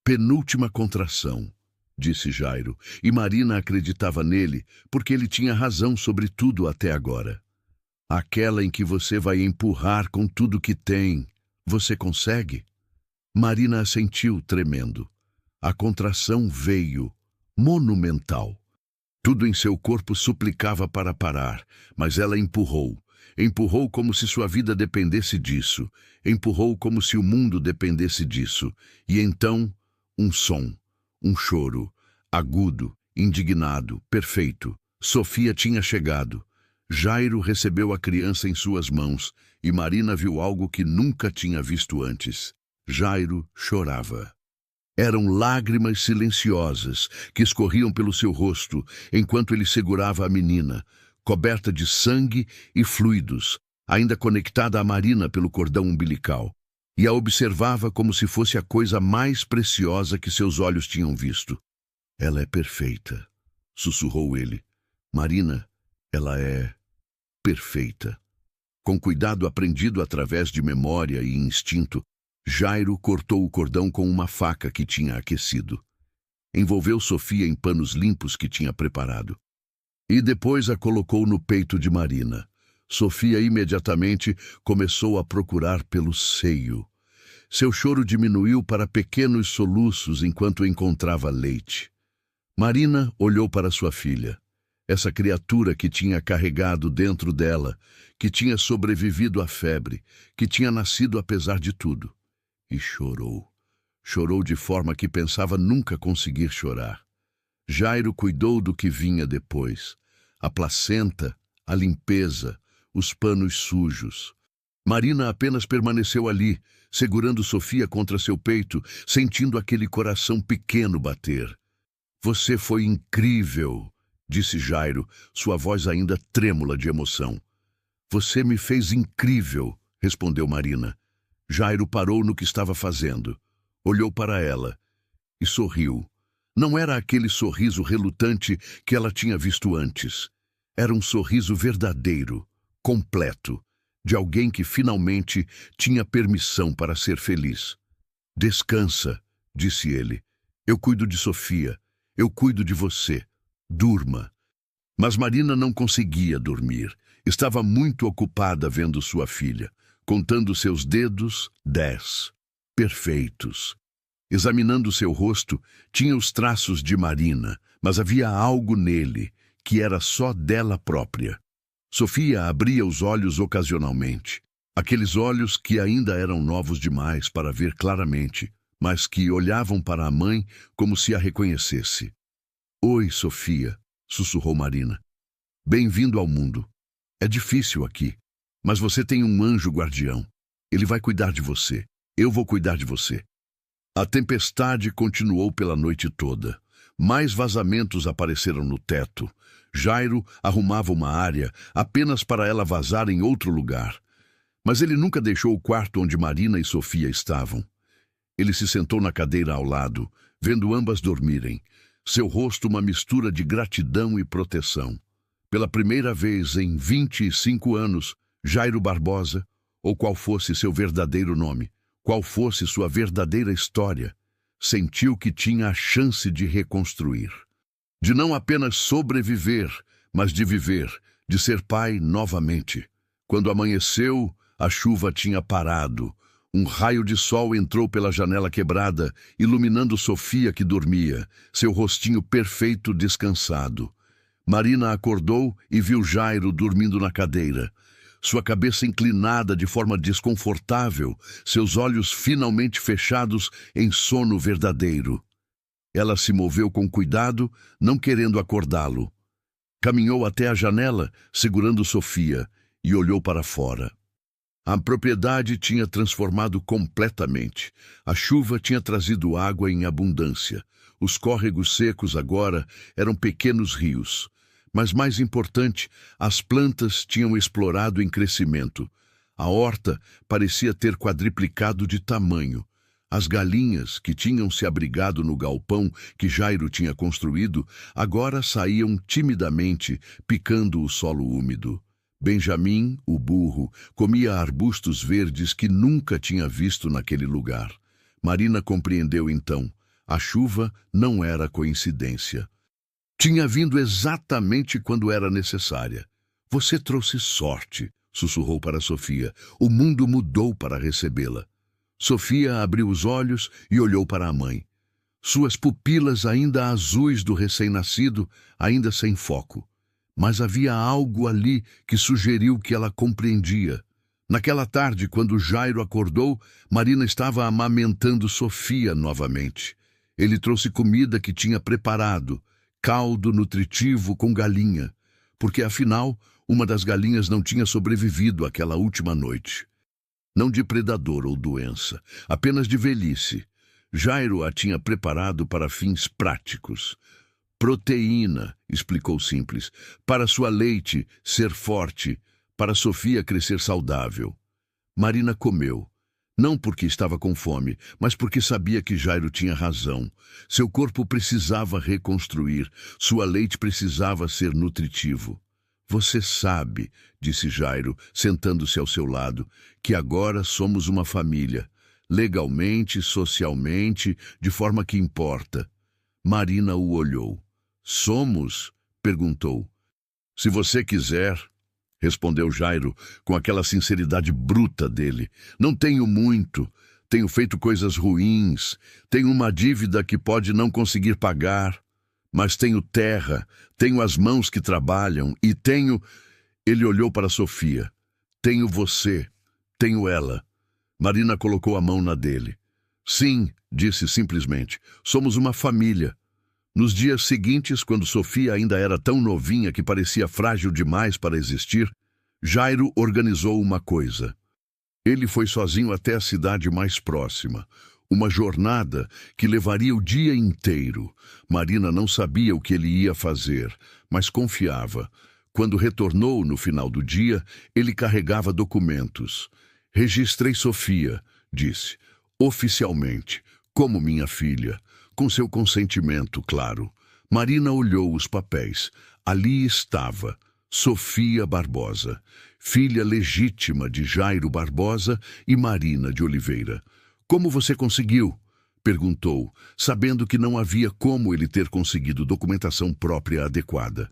"Penúltima contração", disse Jairo, e Marina acreditava nele porque ele tinha razão sobre tudo até agora. "Aquela em que você vai empurrar com tudo que tem. Você consegue?" Marina assentiu, tremendo. A contração veio, monumental. Tudo em seu corpo suplicava para parar, mas ela empurrou. Empurrou como se sua vida dependesse disso. Empurrou como se o mundo dependesse disso. E então, um som, um choro, agudo, indignado, perfeito. Sofia tinha chegado. Jairo recebeu a criança em suas mãos e Marina viu algo que nunca tinha visto antes. Jairo chorava. Eram lágrimas silenciosas que escorriam pelo seu rosto enquanto ele segurava a menina, coberta de sangue e fluidos, ainda conectada a Marina pelo cordão umbilical, e a observava como se fosse a coisa mais preciosa que seus olhos tinham visto. "Ela é perfeita", sussurrou ele. "Marina, ela é perfeita." Com cuidado aprendido através de memória e instinto, Jairo cortou o cordão com uma faca que tinha aquecido. Envolveu Sofia em panos limpos que tinha preparado. E depois a colocou no peito de Marina. Sofia imediatamente começou a procurar pelo seio. Seu choro diminuiu para pequenos soluços enquanto encontrava leite. Marina olhou para sua filha. Essa criatura que tinha carregado dentro dela, que tinha sobrevivido à febre, que tinha nascido apesar de tudo. E chorou. Chorou de forma que pensava nunca conseguir chorar. Jairo cuidou do que vinha depois. A placenta, a limpeza, os panos sujos. Marina apenas permaneceu ali, segurando Sofia contra seu peito, sentindo aquele coração pequeno bater. "Você foi incrível", disse Jairo, sua voz ainda trêmula de emoção. "Você me fez incrível", respondeu Marina. Jairo parou no que estava fazendo, olhou para ela e sorriu. Não era aquele sorriso relutante que ela tinha visto antes. Era um sorriso verdadeiro, completo, de alguém que finalmente tinha permissão para ser feliz. "Descansa", disse ele. "Eu cuido de Sofia. Eu cuido de você. Durma." Mas Marina não conseguia dormir. Estava muito ocupada vendo sua filha, contando seus dedos, 10, perfeitos. Examinando seu rosto, tinha os traços de Marina, mas havia algo nele que era só dela própria. Sofia abria os olhos ocasionalmente. Aqueles olhos que ainda eram novos demais para ver claramente, mas que olhavam para a mãe como se a reconhecesse. Oi, Sofia, sussurrou Marina. Bem-vindo ao mundo. É difícil aqui, mas você tem um anjo guardião. Ele vai cuidar de você. Eu vou cuidar de você. A tempestade continuou pela noite toda. Mais vazamentos apareceram no teto. Jairo arrumava uma área apenas para ela vazar em outro lugar. Mas ele nunca deixou o quarto onde Marina e Sofia estavam. Ele se sentou na cadeira ao lado, vendo ambas dormirem. Seu rosto uma mistura de gratidão e proteção. Pela primeira vez em 25 anos, Jairo Barbosa, ou qual fosse seu verdadeiro nome, qual fosse sua verdadeira história, sentiu que tinha a chance de reconstruir. De não apenas sobreviver, mas de viver, de ser pai novamente. Quando amanheceu, a chuva tinha parado. Um raio de sol entrou pela janela quebrada, iluminando Sofia que dormia, seu rostinho perfeito descansado. Marina acordou e viu Jairo dormindo na cadeira. Sua cabeça inclinada de forma desconfortável, seus olhos finalmente fechados em sono verdadeiro. Ela se moveu com cuidado, não querendo acordá-lo. Caminhou até a janela, segurando Sofia, e olhou para fora. A propriedade tinha transformado completamente. A chuva tinha trazido água em abundância. Os córregos secos agora eram pequenos rios. Mas mais importante, as plantas tinham explorado em crescimento. A horta parecia ter quadriplicado de tamanho. As galinhas, que tinham se abrigado no galpão que Jairo tinha construído, agora saíam timidamente, picando o solo úmido. Benjamim, o burro, comia arbustos verdes que nunca tinha visto naquele lugar. Marina compreendeu então. A chuva não era coincidência. Tinha vindo exatamente quando era necessária. Você trouxe sorte, sussurrou para Sofia. O mundo mudou para recebê-la. Sofia abriu os olhos e olhou para a mãe. Suas pupilas ainda azuis do recém-nascido, ainda sem foco. Mas havia algo ali que sugeriu que ela compreendia. Naquela tarde, quando Jairo acordou, Marina estava amamentando Sofia novamente. Ele trouxe comida que tinha preparado, caldo nutritivo com galinha, porque afinal, uma das galinhas não tinha sobrevivido àquela última noite. Não de predador ou doença, apenas de velhice. Jairo a tinha preparado para fins práticos. Proteína, explicou simples, para sua leite ser forte, para Sofia crescer saudável. Marina comeu. Não porque estava com fome, mas porque sabia que Jairo tinha razão. Seu corpo precisava reconstruir, sua leite precisava ser nutritivo. Você sabe, disse Jairo, sentando-se ao seu lado, que agora somos uma família, legalmente, socialmente, de forma que importa. Marina o olhou. Somos? Perguntou. Se você quiser, respondeu Jairo com aquela sinceridade bruta dele. Não tenho muito, tenho feito coisas ruins, tenho uma dívida que pode não conseguir pagar, mas tenho terra, tenho as mãos que trabalham e tenho... Ele olhou para Sofia. Tenho você, tenho ela. Marina colocou a mão na dele. Sim, disse simplesmente, somos uma família. Nos dias seguintes, quando Sofia ainda era tão novinha que parecia frágil demais para existir, Jairo organizou uma coisa. Ele foi sozinho até a cidade mais próxima. Uma jornada que levaria o dia inteiro. Marina não sabia o que ele ia fazer, mas confiava. Quando retornou no final do dia, ele carregava documentos. Registrei Sofia, disse, oficialmente, como minha filha. Com seu consentimento, claro. Marina olhou os papéis. Ali estava Sofia Barbosa, filha legítima de Jairo Barbosa e Marina de Oliveira. Como você conseguiu? Perguntou, sabendo que não havia como ele ter conseguido documentação própria adequada.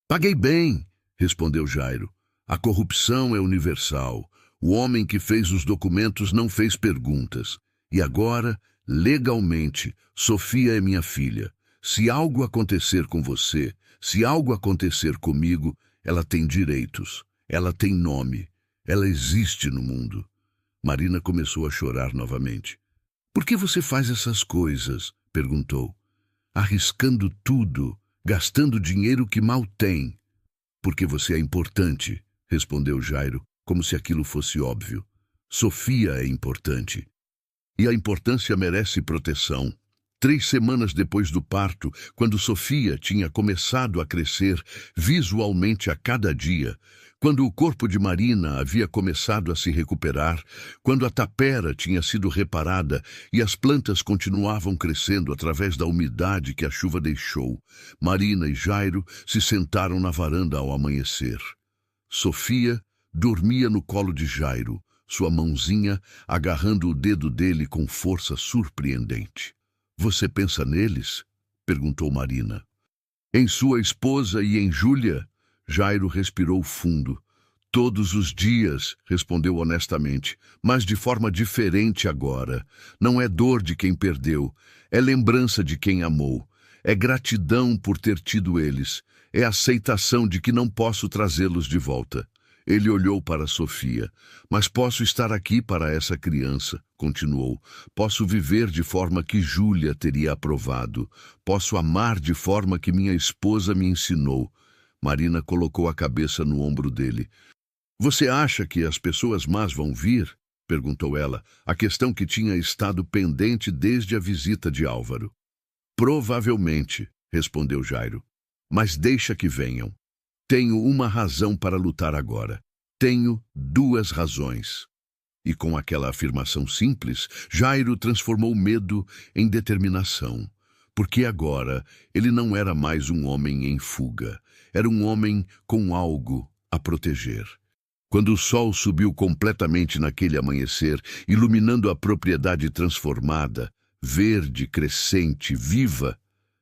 Paguei bem, respondeu Jairo. A corrupção é universal. O homem que fez os documentos não fez perguntas. E agora, legalmente, Sofia é minha filha. Se algo acontecer com você, se algo acontecer comigo, ela tem direitos, ela tem nome, Ela existe no mundo. Marina começou a chorar novamente. Por que você faz essas coisas? Perguntou. Arriscando tudo, gastando dinheiro que mal tem. Porque você é importante, respondeu Jairo, como se aquilo fosse óbvio. Sofia é importante. E a importância merece proteção. 3 semanas depois do parto, quando Sofia tinha começado a crescer visualmente a cada dia, quando o corpo de Marina havia começado a se recuperar, quando a tapera tinha sido reparada e as plantas continuavam crescendo através da umidade que a chuva deixou, Marina e Jairo se sentaram na varanda ao amanhecer. Sofia dormia no colo de Jairo, sua mãozinha agarrando o dedo dele com força surpreendente. Você pensa neles? Perguntou Marina. Em sua esposa e em Júlia? Jairo respirou fundo. Todos os dias, respondeu honestamente, mas de forma diferente agora. Não é dor de quem perdeu, é lembrança de quem amou. É gratidão por ter tido eles. É aceitação de que não posso trazê-los de volta. Ele olhou para Sofia. Mas posso estar aqui para essa criança, continuou. Posso viver de forma que Júlia teria aprovado. Posso amar de forma que minha esposa me ensinou. Marina colocou a cabeça no ombro dele. Você acha que as pessoas más vão vir? Perguntou ela, a questão que tinha estado pendente desde a visita de Álvaro. Provavelmente, respondeu Jairo. Mas deixa que venham. Tenho uma razão para lutar agora. Tenho 2 razões. E com aquela afirmação simples, Jairo transformou medo em determinação. Porque agora ele não era mais um homem em fuga. Era um homem com algo a proteger. Quando o sol subiu completamente naquele amanhecer, iluminando a propriedade transformada, verde, crescente, viva,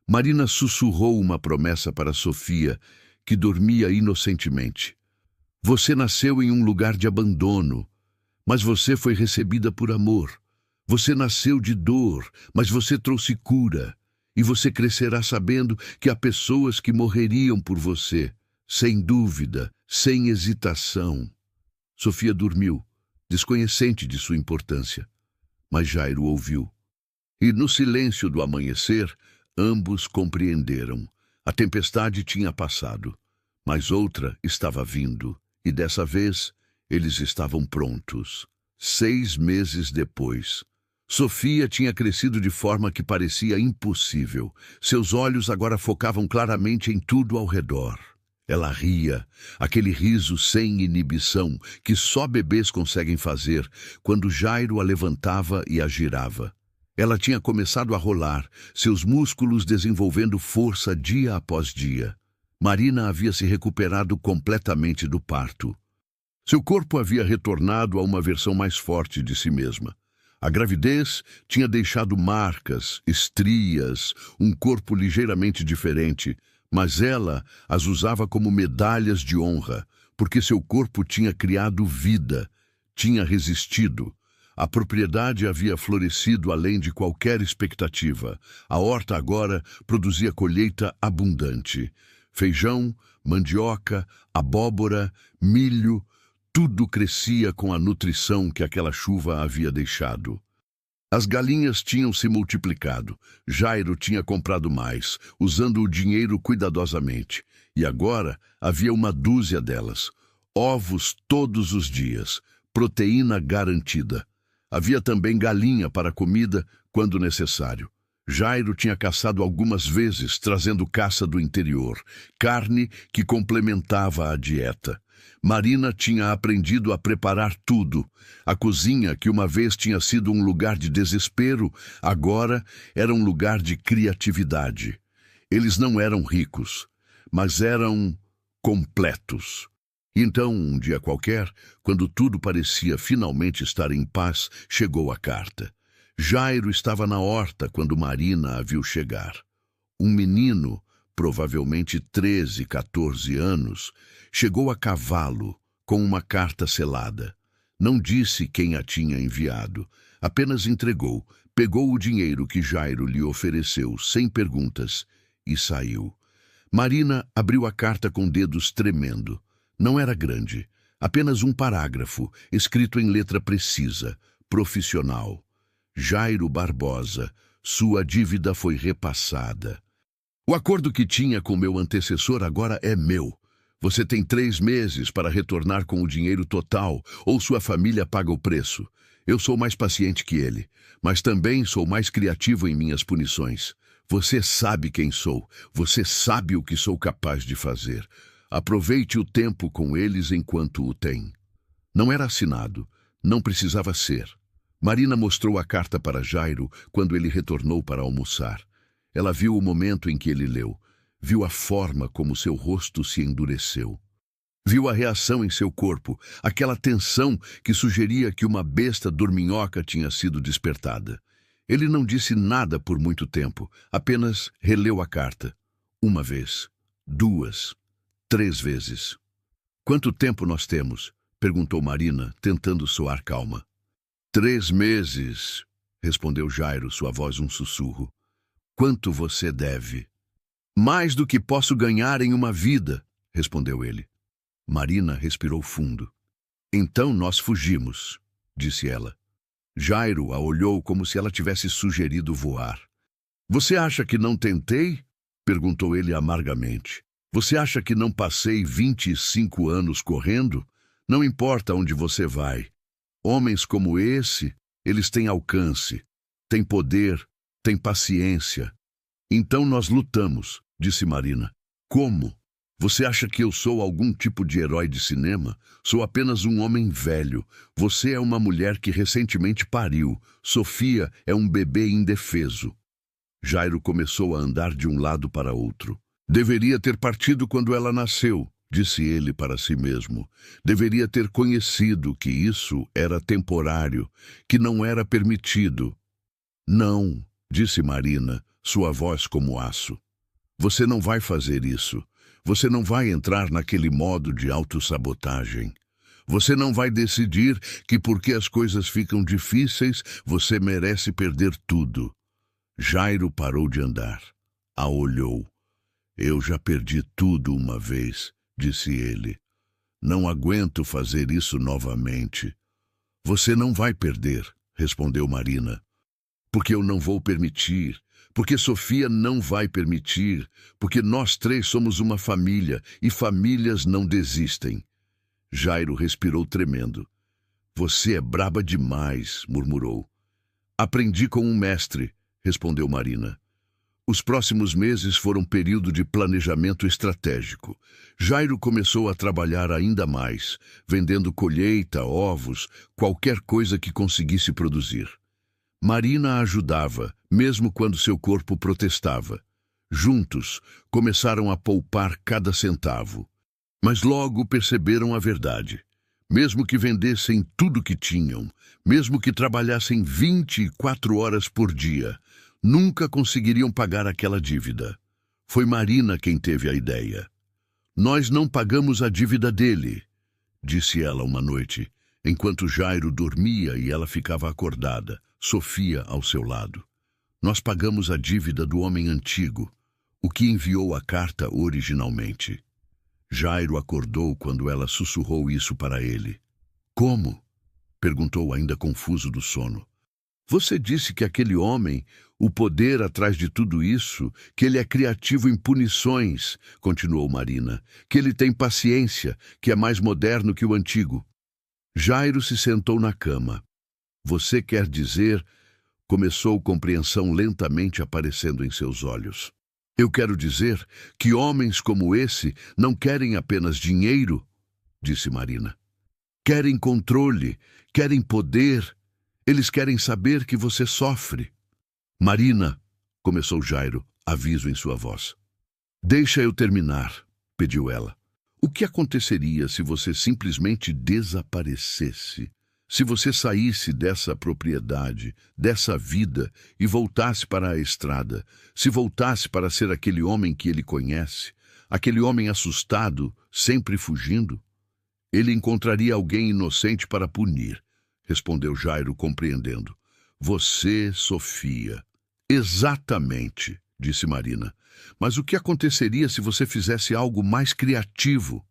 Marina sussurrou uma promessa para Sofia, que dormia inocentemente. Você nasceu em um lugar de abandono, mas você foi recebida por amor. Você nasceu de dor, mas você trouxe cura. E você crescerá sabendo que há pessoas que morreriam por você, sem dúvida, sem hesitação. Sofia dormiu, desconhecente de sua importância. Mas Jairo ouviu. E no silêncio do amanhecer, ambos compreenderam. A tempestade tinha passado, mas outra estava vindo, e dessa vez eles estavam prontos. 6 meses depois, Sofia tinha crescido de forma que parecia impossível. Seus olhos agora focavam claramente em tudo ao redor. Ela ria, aquele riso sem inibição que só bebês conseguem fazer quando Jairo a levantava e a girava. Ela tinha começado a rolar, seus músculos desenvolvendo força dia após dia. Marina havia se recuperado completamente do parto. Seu corpo havia retornado a uma versão mais forte de si mesma. A gravidez tinha deixado marcas, estrias, um corpo ligeiramente diferente, mas ela as usava como medalhas de honra, porque seu corpo tinha criado vida, tinha resistido. A propriedade havia florescido além de qualquer expectativa. A horta agora produzia colheita abundante. Feijão, mandioca, abóbora, milho, tudo crescia com a nutrição que aquela chuva havia deixado. As galinhas tinham se multiplicado. Jairo tinha comprado mais, usando o dinheiro cuidadosamente. E agora havia uma dúzia delas. Ovos todos os dias, proteína garantida. Havia também galinha para comida quando necessário. Jairo tinha caçado algumas vezes, trazendo caça do interior, carne que complementava a dieta. Marina tinha aprendido a preparar tudo. A cozinha, que uma vez tinha sido um lugar de desespero, agora era um lugar de criatividade. Eles não eram ricos, mas eram completos. Então, um dia qualquer, quando tudo parecia finalmente estar em paz, chegou a carta. Jairo estava na horta quando Marina a viu chegar. Um menino, provavelmente 13, 14 anos, chegou a cavalo com uma carta selada. Não disse quem a tinha enviado, apenas entregou, pegou o dinheiro que Jairo lhe ofereceu sem perguntas e saiu. Marina abriu a carta com dedos tremendo. Não era grande, Apenas um parágrafo, escrito em letra precisa, profissional. Jairo Barbosa, sua dívida foi repassada. O acordo que tinha com meu antecessor agora é meu. Você tem 3 meses para retornar com o dinheiro total, ou sua família paga o preço. Eu sou mais paciente que ele, mas também sou mais criativo em minhas punições. Você sabe quem sou, você sabe o que sou capaz de fazer. Aproveite o tempo com eles enquanto o tem. Não era assinado, não precisava ser. Marina mostrou a carta para Jairo quando ele retornou para almoçar. Ela viu o momento em que ele leu, viu a forma como seu rosto se endureceu. Viu a reação em seu corpo, aquela tensão que sugeria que uma besta dorminhoca tinha sido despertada. Ele não disse nada por muito tempo, apenas releu a carta. 1 vez, 2, 3 vezes. Quanto tempo nós temos? Perguntou Marina, tentando soar calma. 3 meses, respondeu Jairo, sua voz um sussurro. Quanto você deve? Mais do que posso ganhar em uma vida, respondeu ele. Marina respirou fundo. Então nós fugimos, disse ela. Jairo a olhou como se ela tivesse sugerido voar. Você acha que não tentei? Perguntou ele amargamente. Você acha que não passei 25 anos correndo? Não importa onde você vai. Homens como esse, eles têm alcance, têm poder, têm paciência. Então nós lutamos, disse Marina. Como? Você acha que eu sou algum tipo de herói de cinema? Sou apenas um homem velho. Você é uma mulher que recentemente pariu. Sofia é um bebê indefeso. Jairo começou a andar de um lado para outro. Deveria ter partido quando ela nasceu, disse ele para si mesmo. Deveria ter conhecido que isso era temporário, que não era permitido. Não, disse Marina, sua voz como aço. Você não vai fazer isso. Você não vai entrar naquele modo de autossabotagem. Você não vai decidir que porque as coisas ficam difíceis, você merece perder tudo. Jairo parou de andar. A olhou. Eu já perdi tudo uma vez, disse ele. Não aguento fazer isso novamente. Você não vai perder, respondeu Marina. Porque eu não vou permitir. Porque Sofia não vai permitir. Porque nós 3 somos uma família e famílias não desistem. Jairo respirou tremendo. Você é braba demais, murmurou. Aprendi com um mestre, respondeu Marina. Os próximos meses foram período de planejamento estratégico. Jairo começou a trabalhar ainda mais, vendendo colheita, ovos, qualquer coisa que conseguisse produzir. Marina a ajudava, mesmo quando seu corpo protestava. Juntos, começaram a poupar cada centavo. Mas logo perceberam a verdade. Mesmo que vendessem tudo que tinham, mesmo que trabalhassem 24 horas por dia, nunca conseguiriam pagar aquela dívida. Foi Marina quem teve a ideia. Nós não pagamos a dívida dele, disse ela uma noite, enquanto Jairo dormia e ela ficava acordada, Sofia ao seu lado. Nós pagamos a dívida do homem antigo, o que enviou a carta originalmente. Jairo acordou quando ela sussurrou isso para ele. Como? Perguntou ainda confuso do sono. Você disse que aquele homem, o poder atrás de tudo isso, que ele é criativo em punições, continuou Marina, que ele tem paciência, que é mais moderno que o antigo. Jairo se sentou na cama. Você quer dizer... Começou compreensão lentamente aparecendo em seus olhos. Eu quero dizer que homens como esse não querem apenas dinheiro, disse Marina. Querem controle, querem poder. Eles querem saber que você sofre. Marina, começou Jairo, aviso em sua voz. Deixa eu terminar, pediu ela. O que aconteceria se você simplesmente desaparecesse? Se você saísse dessa propriedade, dessa vida, e voltasse para a estrada, se voltasse para ser aquele homem que ele conhece, aquele homem assustado, sempre fugindo, ele encontraria alguém inocente para punir, respondeu Jairo, compreendendo. Você, Sofia. Exatamente, disse Marina. Mas o que aconteceria se você fizesse algo mais criativo?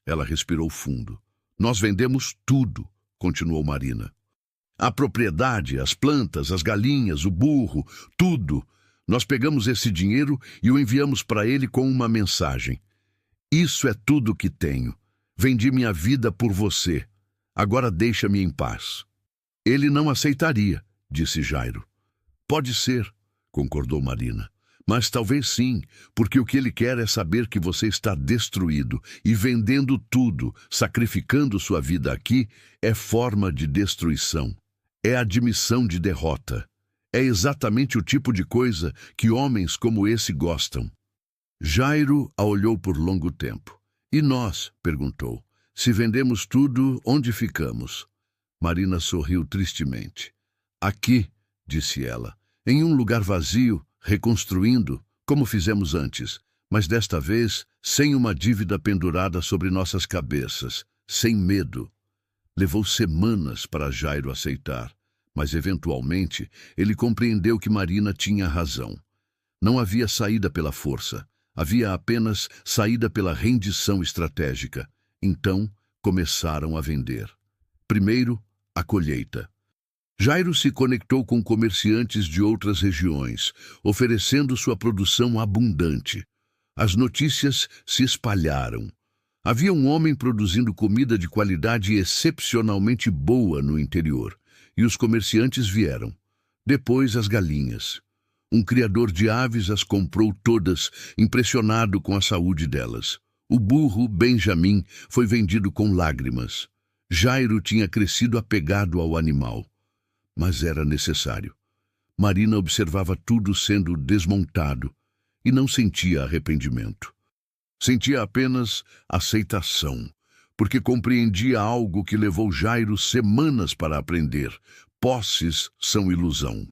Ela respirou fundo. Nós vendemos tudo, continuou Marina. A propriedade, as plantas, as galinhas, o burro, tudo. Nós pegamos esse dinheiro e o enviamos para ele com uma mensagem. Isso é tudo que tenho. Vendi minha vida por você. Agora deixa-me em paz. Ele não aceitaria, disse Jairo. Pode ser, concordou Marina. Mas talvez sim, porque o que ele quer é saber que você está destruído e vendendo tudo, sacrificando sua vida aqui, é forma de destruição. É admissão de derrota. É exatamente o tipo de coisa que homens como esse gostam. Jairo a olhou por longo tempo. E nós? Perguntou. Se vendemos tudo, onde ficamos? Marina sorriu tristemente. Aqui, disse ela, em um lugar vazio, reconstruindo, como fizemos antes, mas desta vez sem uma dívida pendurada sobre nossas cabeças, sem medo. Levou semanas para Jairo aceitar, mas eventualmente ele compreendeu que Marina tinha razão. Não havia saída pela força, havia apenas saída pela rendição estratégica. Então começaram a vender. Primeiro, a colheita. Jairo se conectou com comerciantes de outras regiões, oferecendo sua produção abundante. As notícias se espalharam. Havia um homem produzindo comida de qualidade excepcionalmente boa no interior, e os comerciantes vieram. Depois as galinhas. Um criador de aves as comprou todas, impressionado com a saúde delas. O burro, Benjamim, foi vendido com lágrimas. Jairo tinha crescido apegado ao animal. Mas era necessário. Marina observava tudo sendo desmontado e não sentia arrependimento. Sentia apenas aceitação, porque compreendia algo que levou Jairo semanas para aprender. Posses são ilusão.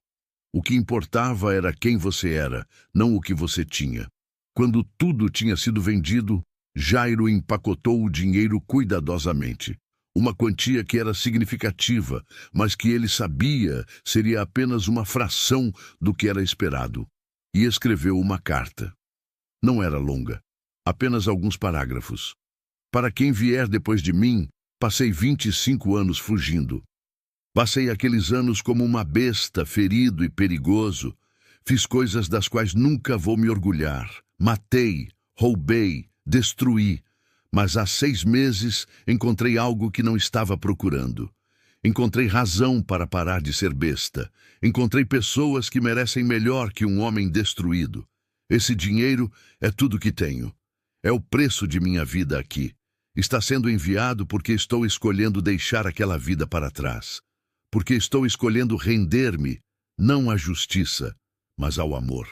O que importava era quem você era, não o que você tinha. Quando tudo tinha sido vendido, Jairo empacotou o dinheiro cuidadosamente. Uma quantia que era significativa, mas que ele sabia seria apenas uma fração do que era esperado. E escreveu uma carta. Não era longa, apenas alguns parágrafos. Para quem vier depois de mim, passei 25 anos fugindo. Passei aqueles anos como uma besta, ferido e perigoso. Fiz coisas das quais nunca vou me orgulhar. Matei, roubei, destruí. Mas há 6 meses encontrei algo que não estava procurando. Encontrei razão para parar de ser besta. Encontrei pessoas que merecem melhor que um homem destruído. Esse dinheiro é tudo que tenho. É o preço de minha vida aqui. Está sendo enviado porque estou escolhendo deixar aquela vida para trás. Porque estou escolhendo render-me, não à justiça, mas ao amor.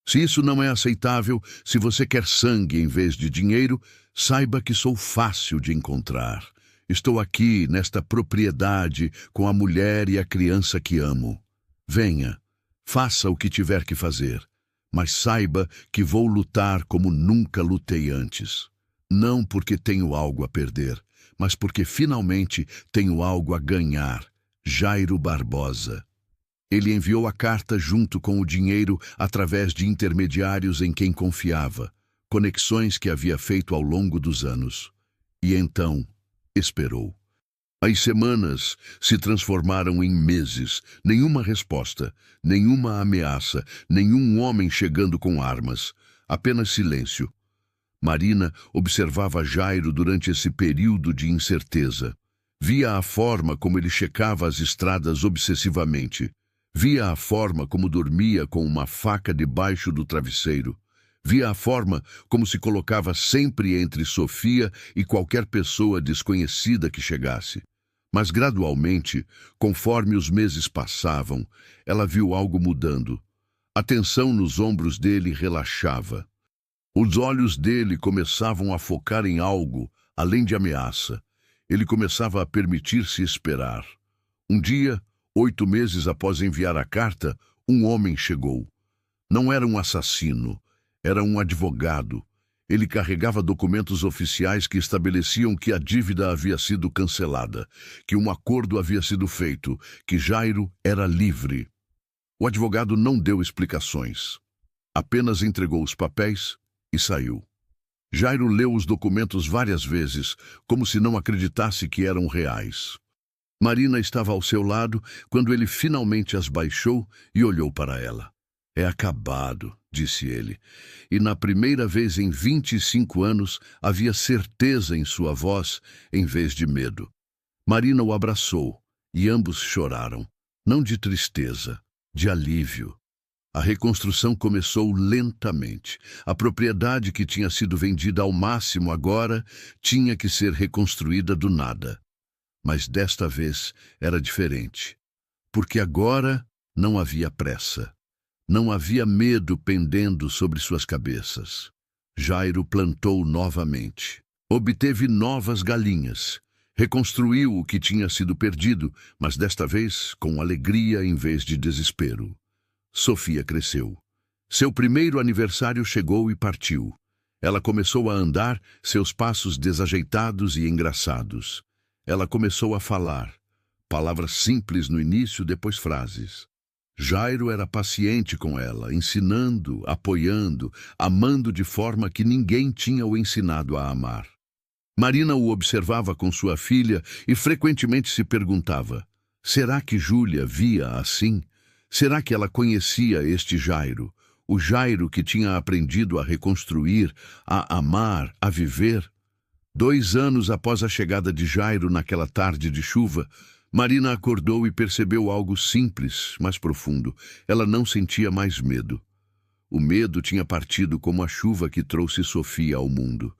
Se isso não é aceitável, se você quer sangue em vez de dinheiro, saiba que sou fácil de encontrar. Estou aqui, nesta propriedade, com a mulher e a criança que amo. Venha, faça o que tiver que fazer, mas saiba que vou lutar como nunca lutei antes. Não porque tenho algo a perder, mas porque finalmente tenho algo a ganhar. Jairo Barbosa. Ele enviou a carta junto com o dinheiro através de intermediários em quem confiava, conexões que havia feito ao longo dos anos. E então, esperou. As semanas se transformaram em meses. Nenhuma resposta, nenhuma ameaça, nenhum homem chegando com armas. Apenas silêncio. Marina observava Jairo durante esse período de incerteza. Via a forma como ele checava as estradas obsessivamente. Via a forma como dormia com uma faca debaixo do travesseiro. Via a forma como se colocava sempre entre Sofia e qualquer pessoa desconhecida que chegasse. Mas gradualmente, conforme os meses passavam, ela viu algo mudando. A tensão nos ombros dele relaxava. Os olhos dele começavam a focar em algo, além de ameaça. Ele começava a permitir-se esperar. Um dia, 8 meses após enviar a carta, um homem chegou. Não era um assassino, era um advogado. Ele carregava documentos oficiais que estabeleciam que a dívida havia sido cancelada, que um acordo havia sido feito, que Jairo era livre. O advogado não deu explicações. Apenas entregou os papéis e saiu. Jairo leu os documentos várias vezes, como se não acreditasse que eram reais. Marina estava ao seu lado quando ele finalmente as baixou e olhou para ela. É acabado, disse ele, e na primeira vez em 25 anos havia certeza em sua voz em vez de medo. Marina o abraçou e ambos choraram, não de tristeza, de alívio. A reconstrução começou lentamente. A propriedade que tinha sido vendida ao máximo agora tinha que ser reconstruída do nada. Mas desta vez era diferente, porque agora não havia pressa. Não havia medo pendendo sobre suas cabeças. Jairo plantou novamente. Obteve novas galinhas. Reconstruiu o que tinha sido perdido, mas desta vez com alegria em vez de desespero. Sofia cresceu. Seu primeiro aniversário chegou e partiu. Ela começou a andar, seus passos desajeitados e engraçados. Ela começou a falar. Palavras simples no início, depois frases. Jairo era paciente com ela, ensinando, apoiando, amando de forma que ninguém tinha o ensinado a amar. Marina o observava com sua filha e frequentemente se perguntava: será que Júlia via assim? Será que ela conhecia este Jairo? O Jairo que tinha aprendido a reconstruir, a amar, a viver? 2 anos após a chegada de Jairo naquela tarde de chuva, Marina acordou e percebeu algo simples, mas profundo. Ela não sentia mais medo. O medo tinha partido como a chuva que trouxe Sofia ao mundo.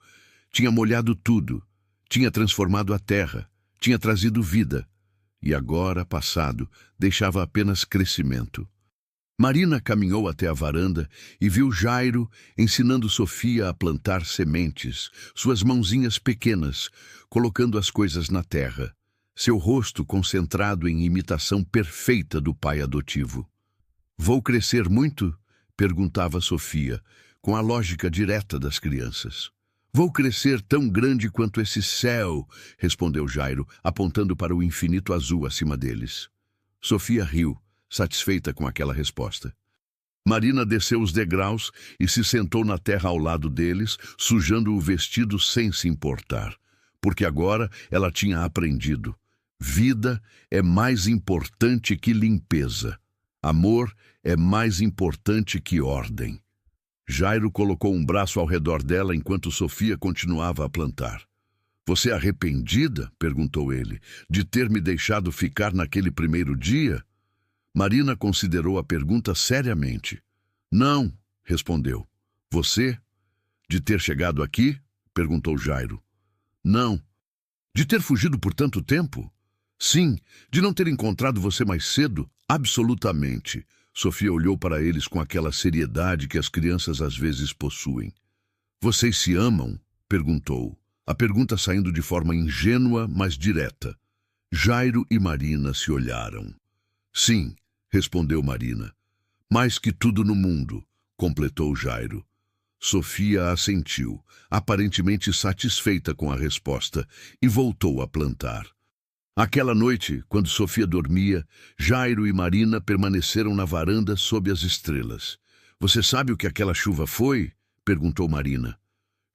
Tinha molhado tudo, tinha transformado a terra, tinha trazido vida. E agora, passado, deixava apenas crescimento. Marina caminhou até a varanda e viu Jairo ensinando Sofia a plantar sementes, suas mãozinhas pequenas, colocando as coisas na terra, seu rosto concentrado em imitação perfeita do pai adotivo. «Vou crescer muito?» perguntava Sofia, com a lógica direta das crianças. «Vou crescer tão grande quanto esse céu», respondeu Jairo, apontando para o infinito azul acima deles. Sofia riu, satisfeita com aquela resposta. Marina desceu os degraus e se sentou na terra ao lado deles, sujando o vestido sem se importar, porque agora ela tinha aprendido. Vida é mais importante que limpeza. Amor é mais importante que ordem. Jairo colocou um braço ao redor dela enquanto Sofia continuava a plantar. «Você é arrependida?» perguntou ele, «de ter me deixado ficar naquele primeiro dia?» Marina considerou a pergunta seriamente. «Não», respondeu. «Você? De ter chegado aqui?» perguntou Jairo. «Não. De ter fugido por tanto tempo?» «Sim, de não ter encontrado você mais cedo, absolutamente». Sofia olhou para eles com aquela seriedade que as crianças às vezes possuem. «Vocês se amam?» perguntou, a pergunta saindo de forma ingênua, mas direta. Jairo e Marina se olharam. «Sim», respondeu Marina. «Mais que tudo no mundo», completou Jairo. Sofia assentiu, aparentemente satisfeita com a resposta, e voltou a plantar. Aquela noite, quando Sofia dormia, Jairo e Marina permaneceram na varanda sob as estrelas. «Você sabe o que aquela chuva foi?» perguntou Marina.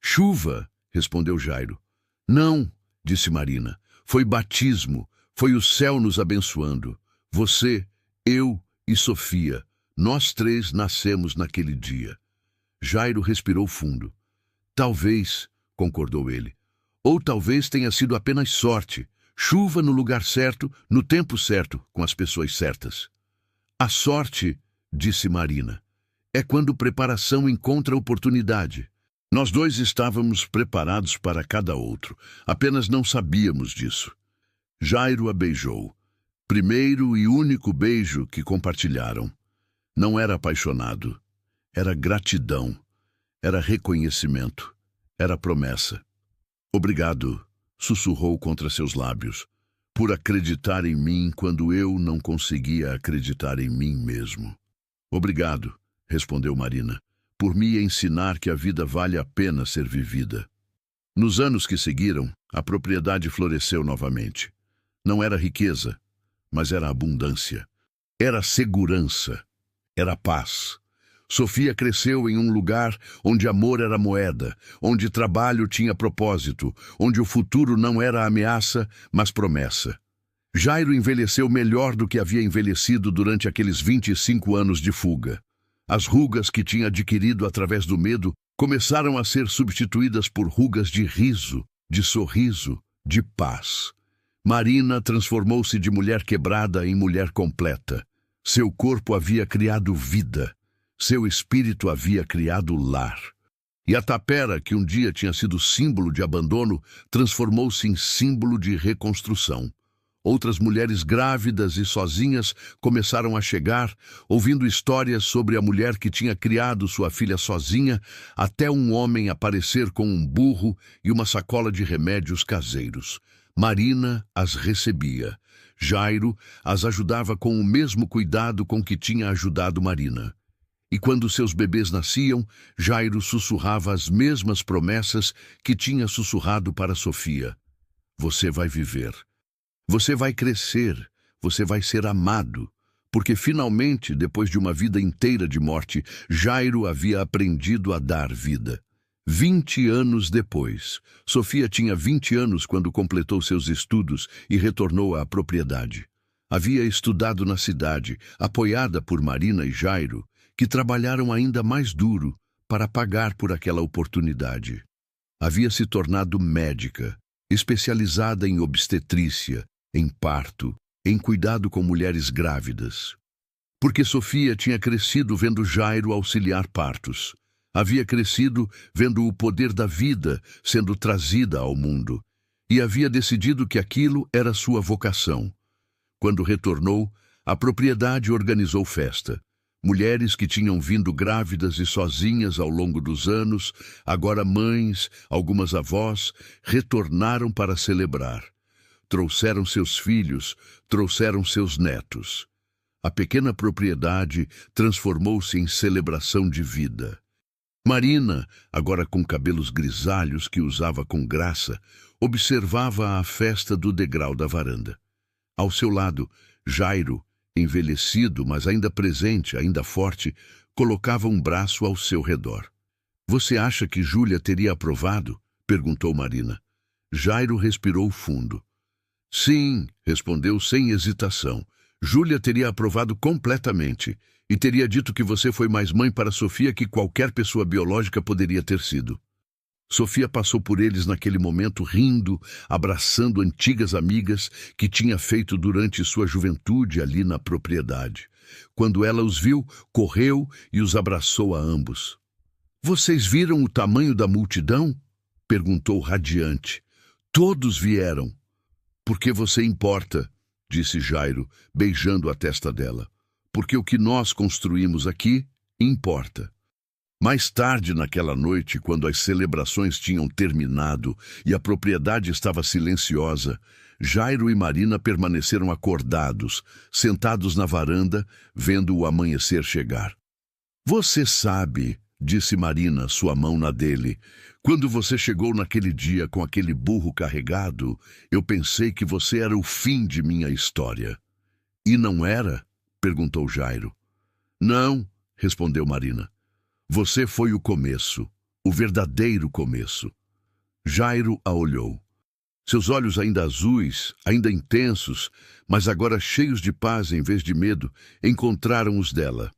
«Chuva?» respondeu Jairo. «Não», disse Marina. «Foi batismo. Foi o céu nos abençoando. Você, eu e Sofia, nós 3 nascemos naquele dia». Jairo respirou fundo. «Talvez», concordou ele. «Ou talvez tenha sido apenas sorte. Chuva no lugar certo, no tempo certo, com as pessoas certas». «A sorte», disse Marina, «é quando preparação encontra oportunidade. Nós 2 estávamos preparados para cada outro, apenas não sabíamos disso». Jairo a beijou. Primeiro e único beijo que compartilharam. Não era apaixonado. Era gratidão. Era reconhecimento. Era promessa. «Obrigado», sussurrou contra seus lábios, «por acreditar em mim quando eu não conseguia acreditar em mim mesmo». «Obrigado», respondeu Marina, «por me ensinar que a vida vale a pena ser vivida». Nos anos que seguiram, a propriedade floresceu novamente. Não era riqueza, mas era abundância. Era segurança. Era paz. Sofia cresceu em um lugar onde amor era moeda, onde trabalho tinha propósito, onde o futuro não era ameaça, mas promessa. Jairo envelheceu melhor do que havia envelhecido durante aqueles 25 anos de fuga. As rugas que tinha adquirido através do medo começaram a ser substituídas por rugas de riso, de sorriso, de paz. Marina transformou-se de mulher quebrada em mulher completa. Seu corpo havia criado vida. Seu espírito havia criado lar. E a tapera, que um dia tinha sido símbolo de abandono, transformou-se em símbolo de reconstrução. Outras mulheres grávidas e sozinhas começaram a chegar, ouvindo histórias sobre a mulher que tinha criado sua filha sozinha, até um homem aparecer com um burro e uma sacola de remédios caseiros. Marina as recebia. Jairo as ajudava com o mesmo cuidado com que tinha ajudado Marina. E quando seus bebês nasciam, Jairo sussurrava as mesmas promessas que tinha sussurrado para Sofia. Você vai viver. Você vai crescer. Você vai ser amado. Porque finalmente, depois de uma vida inteira de morte, Jairo havia aprendido a dar vida. 20 anos depois, Sofia tinha 20 anos quando completou seus estudos e retornou à propriedade. Havia estudado na cidade, apoiada por Marina e Jairo, que trabalharam ainda mais duro para pagar por aquela oportunidade. Havia se tornado médica, especializada em obstetrícia, em parto, em cuidado com mulheres grávidas. Porque Sofia tinha crescido vendo Jairo auxiliar partos. Havia crescido vendo o poder da vida sendo trazida ao mundo. E havia decidido que aquilo era sua vocação. Quando retornou, a propriedade organizou festa. Mulheres que tinham vindo grávidas e sozinhas ao longo dos anos, agora mães, algumas avós, retornaram para celebrar. Trouxeram seus filhos, trouxeram seus netos. A pequena propriedade transformou-se em celebração de vida. Marina, agora com cabelos grisalhos que usava com graça, observava a festa do degrau da varanda. Ao seu lado, Jairo, envelhecido, mas ainda presente, ainda forte, colocava um braço ao seu redor. Você acha que Júlia teria aprovado? Perguntou Marina. Jairo respirou fundo. Sim, respondeu sem hesitação. Júlia teria aprovado completamente e teria dito que você foi mais mãe para Sofia que qualquer pessoa biológica poderia ter sido. Sofia passou por eles naquele momento rindo, abraçando antigas amigas que tinha feito durante sua juventude ali na propriedade. Quando ela os viu, correu e os abraçou a ambos. Vocês viram o tamanho da multidão? Perguntou radiante. Todos vieram. Porque você importa, disse Jairo, beijando a testa dela. Porque o que nós construímos aqui importa. Mais tarde naquela noite, quando as celebrações tinham terminado e a propriedade estava silenciosa, Jairo e Marina permaneceram acordados, sentados na varanda, vendo o amanhecer chegar. Você sabe, disse Marina, sua mão na dele, quando você chegou naquele dia com aquele burro carregado, eu pensei que você era o fim de minha história. E não era? Perguntou Jairo. Não, respondeu Marina. Você foi o começo, o verdadeiro começo. Jairo a olhou. Seus olhos ainda azuis, ainda intensos, mas agora cheios de paz em vez de medo, encontraram os dela.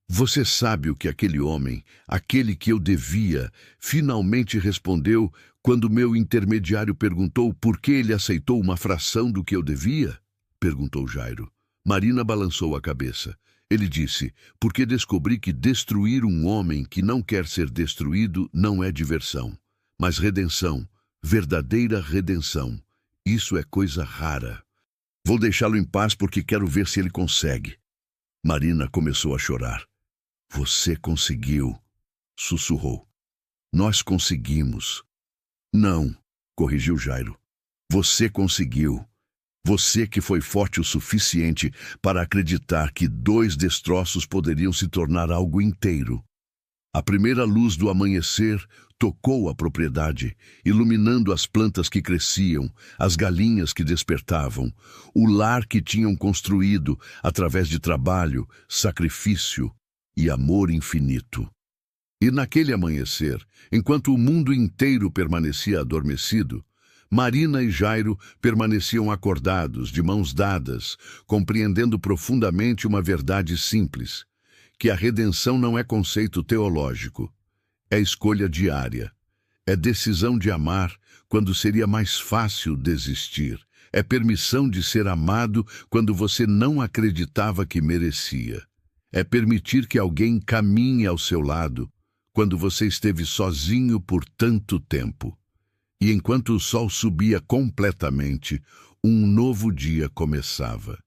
Você sabe o que aquele homem, aquele que eu devia, finalmente respondeu quando meu intermediário perguntou por que ele aceitou uma fração do que eu devia? Perguntou Jairo. Marina balançou a cabeça. Ele disse, porque descobri que destruir um homem que não quer ser destruído não é diversão, mas redenção, verdadeira redenção. Isso é coisa rara. Vou deixá-lo em paz porque quero ver se ele consegue. Marina começou a chorar. Você conseguiu, sussurrou. Nós conseguimos. Não, corrigiu Jairo. Você conseguiu. Você que foi forte o suficiente para acreditar que 2 destroços poderiam se tornar algo inteiro. A primeira luz do amanhecer tocou a propriedade, iluminando as plantas que cresciam, as galinhas que despertavam, o lar que tinham construído através de trabalho, sacrifício e amor infinito. E naquele amanhecer, enquanto o mundo inteiro permanecia adormecido, Marina e Jairo permaneciam acordados, de mãos dadas, compreendendo profundamente uma verdade simples, que a redenção não é conceito teológico, é escolha diária, é decisão de amar quando seria mais fácil desistir, é permissão de ser amado quando você não acreditava que merecia, é permitir que alguém caminhe ao seu lado quando você esteve sozinho por tanto tempo. E enquanto o sol subia completamente, um novo dia começava.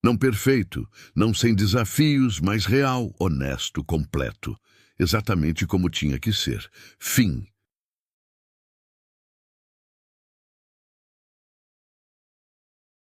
Não perfeito, não sem desafios, mas real, honesto, completo. Exatamente como tinha que ser. Fim.